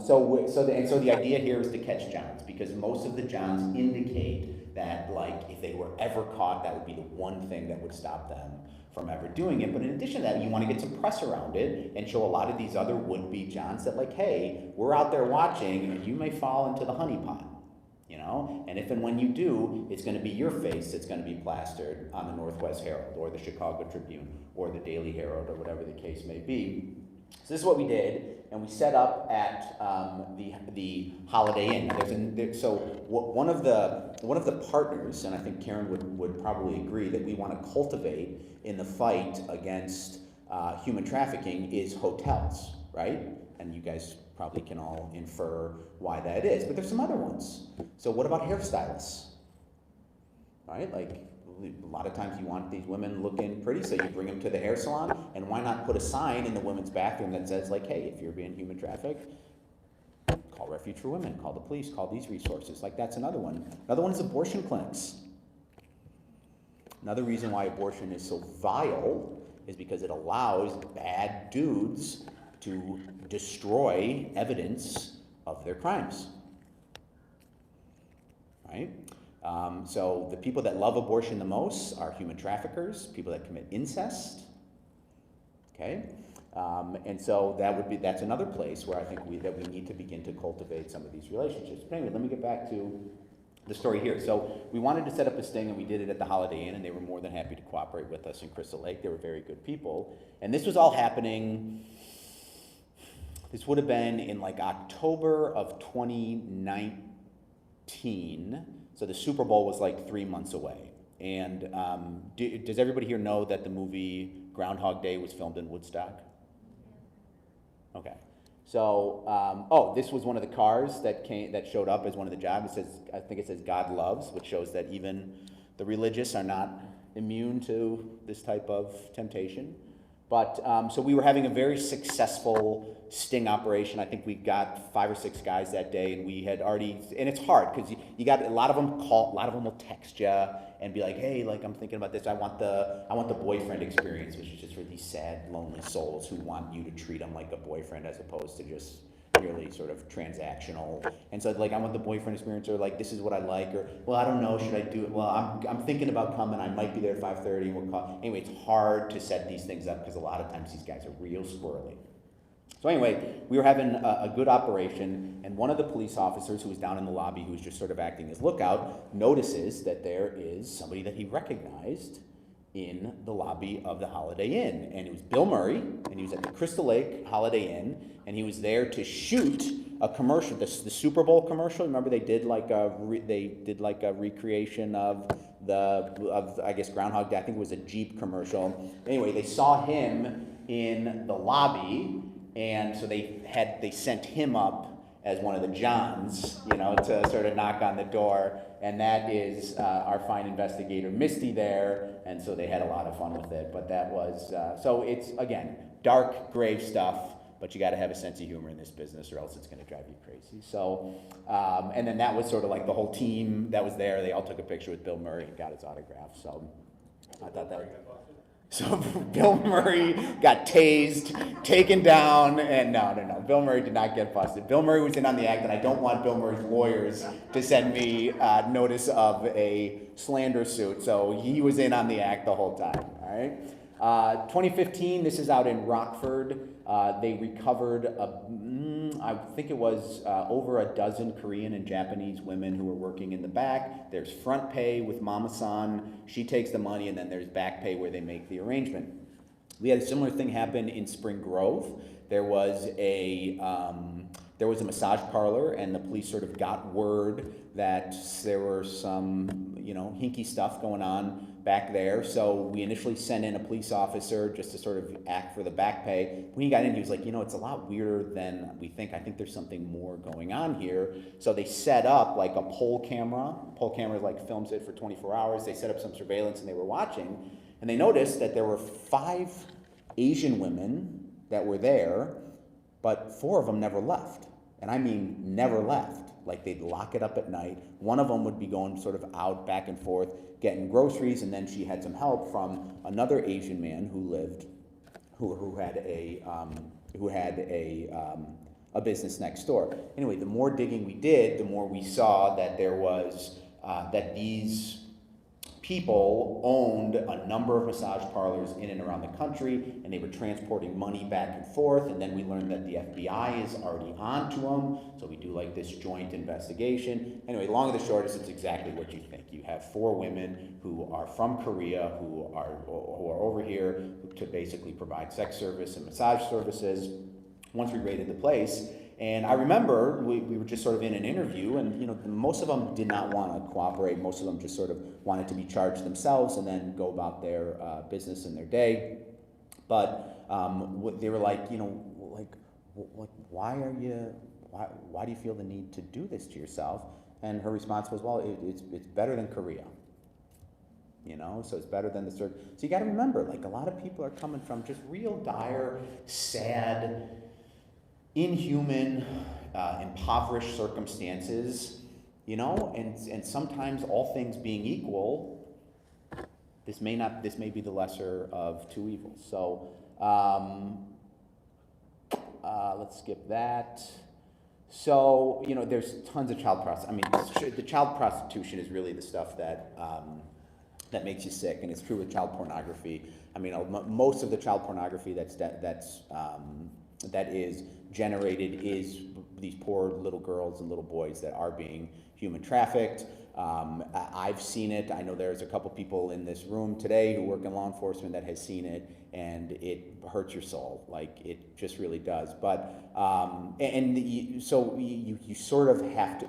So the idea here is to catch Johns, because most of the Johns indicate that, like, if they were ever caught, that would be the one thing that would stop them from ever doing it. But in addition to that, you want to get some press around it and show a lot of these other would-be Johns that, like, hey, we're out there watching, and you may fall into the honeypot. You know, and if and when you do, it's going to be your face that's going to be plastered on the Northwest Herald or the Chicago Tribune or the Daily Herald or whatever the case may be. So this is what we did, and we set up at the Holiday Inn. One of the partners, and I think Karen would probably agree, that we want to cultivate in the fight against human trafficking is hotels, right? And you guys probably can all infer why that is, but there's some other ones. So what about hairstylists? Right, like a lot of times you want these women looking pretty, so you bring them to the hair salon, and why not put a sign in the women's bathroom that says, like, hey, if you're being human trafficked, call Refuge for Women, call the police, call these resources. Like, that's another one. Another one is abortion clinics. Another reason why abortion is so vile is because it allows bad dudes to destroy evidence of their crimes, right? So the people that love abortion the most are human traffickers, people that commit incest, okay? And so that's another place where I think we need to begin to cultivate some of these relationships. But anyway, let me get back to the story here. So we wanted to set up this thing, and we did it at the Holiday Inn, and they were more than happy to cooperate with us in Crystal Lake. They were very good people. And this was all happening. This would have been in like October of 2019. So the Super Bowl was like 3 months away. And does everybody here know that the movie Groundhog Day was filmed in Woodstock? Okay. So, this was one of the cars that showed up as one of the jobs. I think it says God loves, which shows that even the religious are not immune to this type of temptation. But, so we were having a very successful sting operation. I think we got 5 or 6 guys that day, and we had already, and it's hard, because you got a lot of them call, a lot of them will text you and be like, hey, like, I'm thinking about this, I want the boyfriend experience, which is just for these sad, lonely souls who want you to treat them like a boyfriend as opposed to just merely sort of transactional. And so, like, I want the boyfriend experience, or like, this is what I like, or, well, I don't know, should I do it? Well, I'm thinking about coming, I might be there at 5:30, and we'll call. Anyway, it's hard to set these things up because a lot of times these guys are real squirrely. So anyway, we were having a good operation, and one of the police officers who was down in the lobby, who was just sort of acting as lookout, notices that there is somebody that he recognized in the lobby of the Holiday Inn. And it was Bill Murray, and he was at the Crystal Lake Holiday Inn, and he was there to shoot a commercial, the Super Bowl commercial. Remember they did like a recreation of I guess Groundhog Day. I think it was a Jeep commercial. Anyway, they saw him in the lobby, and so they sent him up as one of the Johns, you know, to sort of knock on the door, and that is our fine investigator Misty there, and so they had a lot of fun with it. But that was, so it's, again, dark, grave stuff, but you got to have a sense of humor in this business, or else it's going to drive you crazy. So, and then that was sort of like the whole team that was there. They all took a picture with Bill Murray and got his autograph. So I thought that was... So Bill Murray got tased, taken down, and no. Bill Murray did not get busted. Bill Murray was in on the act, and I don't want Bill Murray's lawyers to send me notice of a slander suit. So he was in on the act the whole time, all right? 2015, this is out in Rockford. They recovered, I think it was over a dozen Korean and Japanese women who were working in the back. There's front pay with Mama-san. She takes the money, and then there's back pay where they make the arrangement. We had a similar thing happen in Spring Grove. There was a massage parlor, and the police sort of got word that there were some, you know, hinky stuff going on back there. So we initially sent in a police officer just to sort of act for the back pay. When he got in, he was like, you know, it's a lot weirder than we think. I think there's something more going on here. So they set up like a pole camera. Pole camera like films it for 24 hours. They set up some surveillance, and they were watching. And they noticed that there were 5 Asian women that were there, but 4 of them never left. And I mean never left. Like, they'd lock it up at night. One of them would be going sort of out back and forth, getting groceries, and then she had some help from another Asian man who lived who had a business next door. Anyway, the more digging we did, the more we saw that there was that these people owned a number of massage parlors in and around the country, and they were transporting money back and forth, and then we learned that the FBI is already onto them, so we do like this joint investigation. Anyway, long and the short is it's exactly what you think. You have 4 women who are from Korea who are over here to basically provide sex service and massage services. Once we raided the place, and I remember we were just sort of in an interview, and most of them did not want to cooperate. Most of them just sort of wanted to be charged themselves and then go about their business in their day. But they were like, why do you feel the need to do this to yourself? And her response was, well, it's better than Korea. So it's better than the third. So you got to remember, like, a lot of people are coming from just real dire, sad, inhuman, impoverished circumstances, and sometimes, all things being equal, this may be the lesser of 2 evils. So let's skip that. So there's tons of child prostitution. I mean, the child prostitution is really the stuff that that makes you sick, and it's true with child pornography. I mean, most of the child pornography that is generated is these poor little girls and little boys that are being human trafficked. I've seen it. I know there's a couple people in this room today who work in law enforcement that has seen it, and it hurts your soul. Like, it just really does. But so you sort of have to.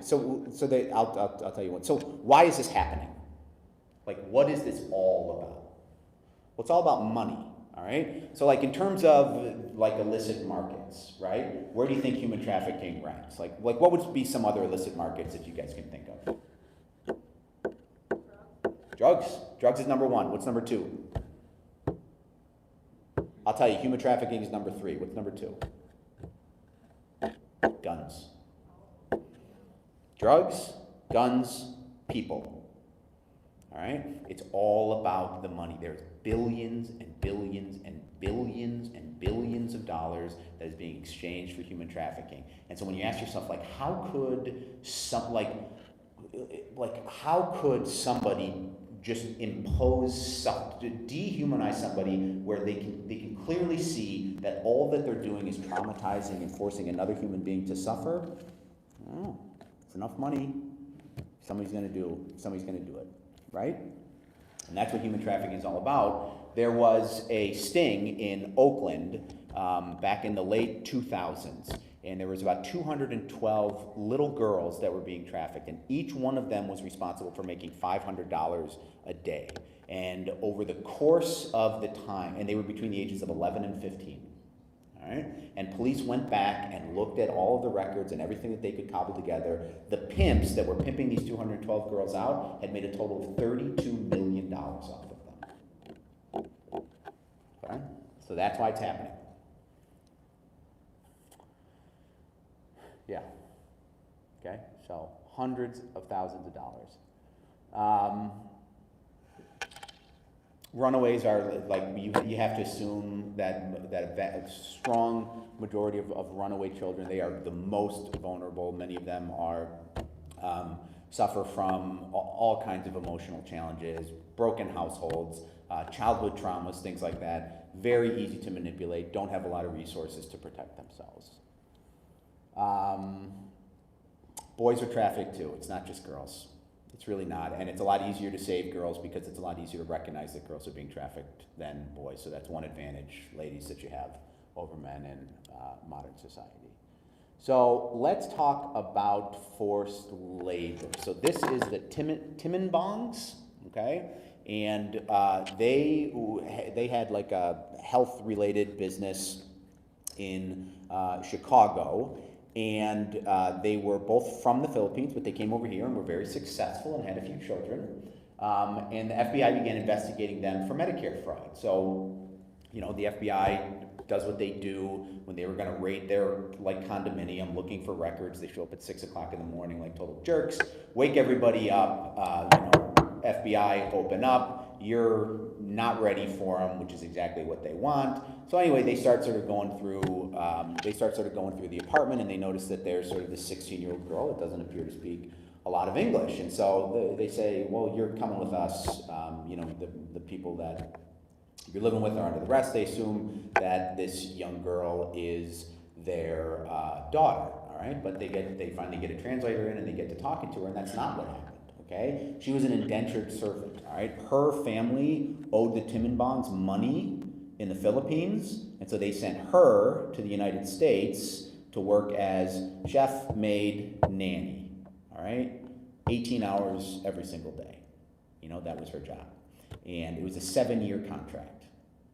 I'll tell you what. So why is this happening? Like, what is this all about? Well, it's all about money. All right. So, like, in terms of like illicit markets, right? Where do you think human trafficking ranks? Like what would be some other illicit markets that you guys can think of? Drugs. Drugs is number 1. What's number 2? I'll tell you, human trafficking is number 3. What's number 2? Guns. Drugs, guns, people. All right? It's all about the money. There's billions and billions and billions and billions of dollars that is being exchanged for human trafficking. And so when you ask yourself, like, how could somebody just dehumanize somebody where they can clearly see that all that they're doing is traumatizing and forcing another human being to suffer? Oh, it's enough money. Somebody's going to do it, right? And that's what human trafficking is all about. There was a sting in Oakland back in the late 2000s, and there was about 212 little girls that were being trafficked, and each one of them was responsible for making $500 a day. And over the course of the time, and they were between the ages of 11 and 15. All right? And police went back and looked at all of the records and everything that they could cobble together. The pimps that were pimping these 212 girls out had made a total of $32 million off of them. Okay? So that's why it's happening. Yeah. Okay? So hundreds of thousands of dollars. Runaways are like, you have to assume that a strong majority of runaway children, they are the most vulnerable. Many of them are suffer from all kinds of emotional challenges, broken households, childhood traumas, things like that. Very easy to manipulate, don't have a lot of resources to protect themselves. Boys are trafficked too, it's not just girls. It's really not, and it's a lot easier to save girls because it's a lot easier to recognize that girls are being trafficked than boys. So that's one advantage, ladies, that you have over men in modern society. So let's talk about forced labor. So this is the Timonbongs, okay? And they had like a health-related business in Chicago. And they were both from the Philippines, but they came over here and were very successful and had a few children. And the FBI began investigating them for Medicare fraud. So, the FBI does what they do when they were going to raid their condominium, looking for records. They show up at 6 o'clock in the morning like total jerks, wake everybody up. FBI open up. you're not ready for them, which is exactly what they want. So anyway, they start sort of going through the apartment, and they notice that there's sort of this 16-year-old girl that doesn't appear to speak a lot of English. And so they say, well, you're coming with us. You know, the people that you're living with are under the arrest. They assume that this young girl is their daughter, all right? But they finally get a translator in, and they get to talking to her, and that's not what happened, okay? She was an indentured servant, all right? Her family owed the Timonbongs money in the Philippines, and so they sent her to the United States to work as chef, maid, nanny, all right? 18 hours every single day. You know, that was her job. And it was a 7-year contract.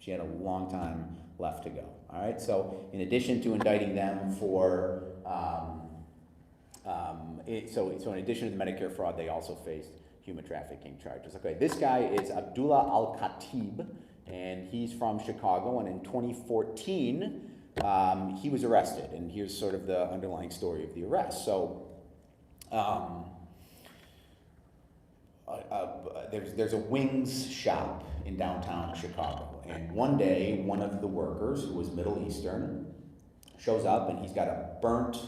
She had a long time left to go, all right? So in addition to indicting them for, so in addition to the Medicare fraud, they also faced human trafficking charges. Okay, this guy is Abdullah Al-Khatib, and he's from Chicago, and in 2014, he was arrested, and here's sort of the underlying story of the arrest. So, there's a wings shop in downtown Chicago, and one day, one of the workers, who was Middle Eastern, shows up, and he's got a burnt,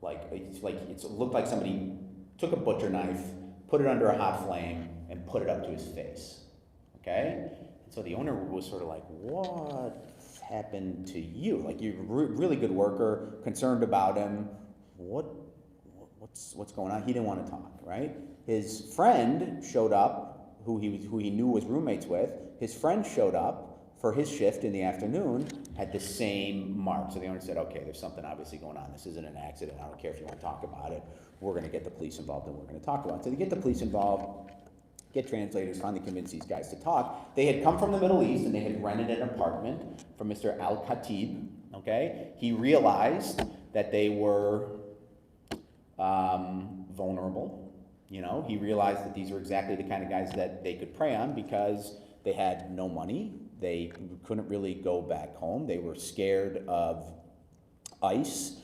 it looked like somebody took a butcher knife, put it under a hot flame, and put it up to his face, okay? So the owner was sort of like, what happened to you? Like, you're a really good worker, concerned about him. What's going on? He didn't want to talk, right? His friend showed up, who he knew was roommates with. His friend showed up for his shift in the afternoon, had the same mark. So the owner said, okay, there's something obviously going on. This isn't an accident. I don't care if you want to talk about it. We're going to get the police involved, and we're going to talk about it. So they get the police involved, get translators, finally convince these guys to talk. They had come from the Middle East, and they had rented an apartment from Mr. Al-Khatib, okay? He realized that they were vulnerable, you know? He realized that these were exactly the kind of guys that they could prey on because they had no money. They couldn't really go back home. They were scared of ICE.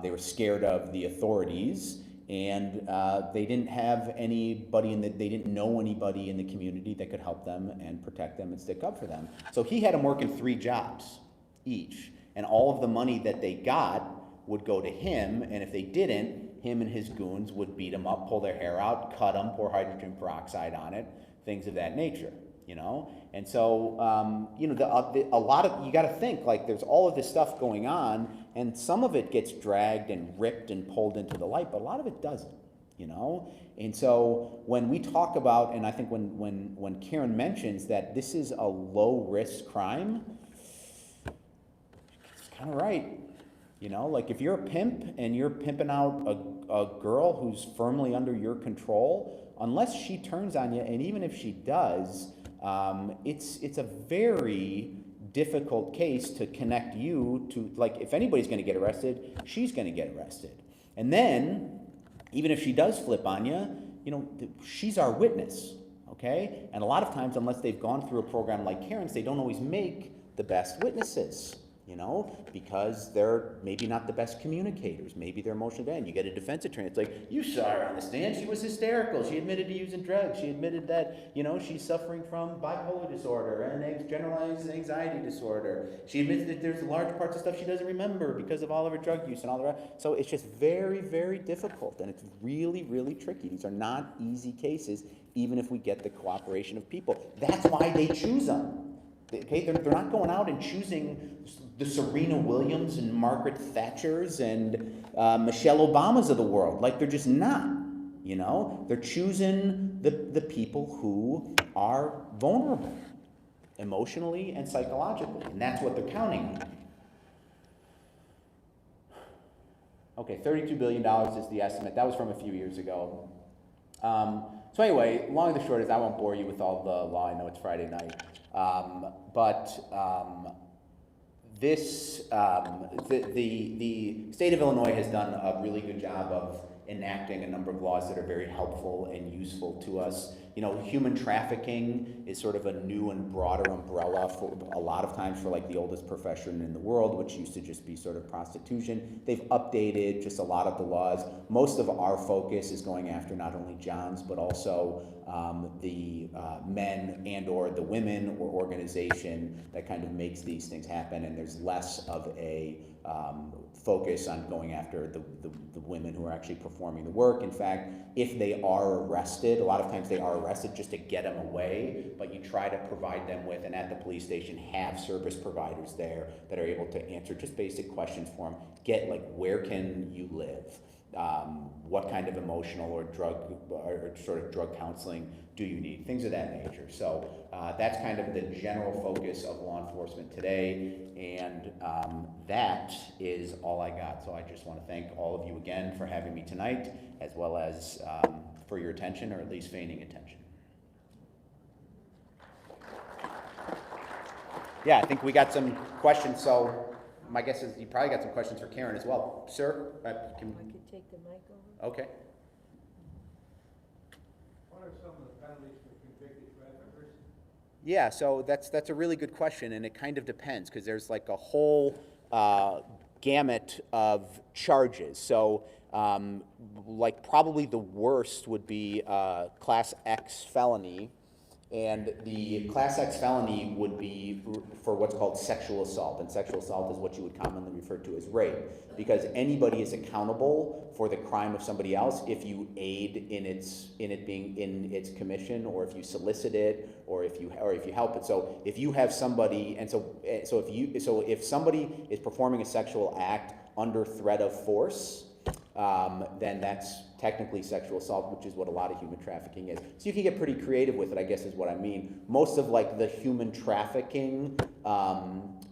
They were scared of the authorities. And they didn't have anybody they didn't know anybody in the community that could help them and protect them and stick up for them. So he had them working 3 jobs each, and all of the money that they got would go to him, and if they didn't, him and his goons would beat them up, pull their hair out, cut them, pour hydrogen peroxide on it, things of that nature, you know? And so, you know, a lot of, you got to think, like, there's all of this stuff going on, and some of it gets dragged and ripped and pulled into the light, but a lot of it doesn't, you know? And so when we talk about, and I think when Karen mentions that this is a low-risk crime, it's kind of right. You know, like, if you're a pimp and you're pimping out a girl who's firmly under your control, unless she turns on you, and even if she does, it's a very difficult case to connect you to, like, if anybody's going to get arrested, she's going to get arrested. And then, even if she does flip on you, you know, she's our witness, okay? And a lot of times, unless they've gone through a program like Karen's, they don't always make the best witnesses, you know, because they're maybe not the best communicators. Maybe they're emotional. And you get a defense attorney. It's like, you saw her on the stand. She was hysterical. She admitted to using drugs. She admitted that, you know, she's suffering from bipolar disorder and generalized anxiety disorder. She admits that there's large parts of stuff she doesn't remember because of all of her drug use and all the rest. So it's just very, very difficult, and it's really, really tricky. These are not easy cases, even if we get the cooperation of people. That's why they choose them. Okay, they're not going out and choosing the Serena Williams and Margaret Thatchers and Michelle Obamas of the world. Like, they're just not, you know? They're choosing the people who are vulnerable emotionally and psychologically, and that's what they're counting on. Okay, $32 billion is the estimate. That was from a few years ago. So anyway, long and the short is, I won't bore you with all the law. I know it's Friday night. The state of Illinois has done a really good job of enacting a number of laws that are very helpful and useful to us human trafficking is sort of a new and broader umbrella for a lot of times for like the oldest profession in the world, which used to just be sort of prostitution. They've updated just a lot of the laws. Most of our focus is going after not only Johns, but also the men and or the women or organization that kind of makes these things happen, and there's less of a focus on going after the women who are actually performing the work. In fact, if they are arrested, a lot of times they are arrested just to get them away, but you try to provide them with, and at the police station have service providers there that are able to answer just basic questions for them. Get like, where can you live? What kind of emotional or drug counseling do you need? Things of that nature. So that's kind of the general focus of law enforcement today, and that is all I got. So I just want to thank all of you again for having me tonight, as well as for your attention, or at least feigning attention. Yeah, I think we got some questions, so my guess is you probably got some questions for Karen as well. Sir? I could take the mic over. Okay. What are some of the penalties for convicted traffickers? Yeah, so that's a really good question, and it kind of depends, because there's like a whole gamut of charges. So like probably the worst would be Class X felony. And the Class X felony would be for what's called sexual assault, and sexual assault is what you would commonly refer to as rape, because anybody is accountable for the crime of somebody else if you aid in it being in its commission, or if you solicit it, or if you help it. So if you have somebody, and so if somebody is performing a sexual act under threat of force, then that's technically sexual assault, which is what a lot of human trafficking is. So you can get pretty creative with it, I guess is what I mean. Most of like the human trafficking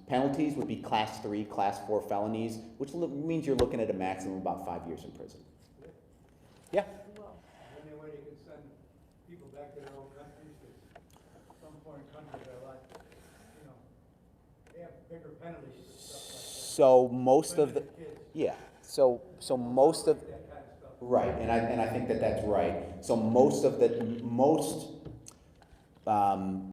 penalties would be Class 3, Class 4 felonies, which means you're looking at a maximum of about 5 years in prison. Yeah? Any way you can send people back to their own countries? Some foreign countries are like, they have bigger penalties for stuff like that. So most of the, yeah. So most of, right, and I think that's right. So most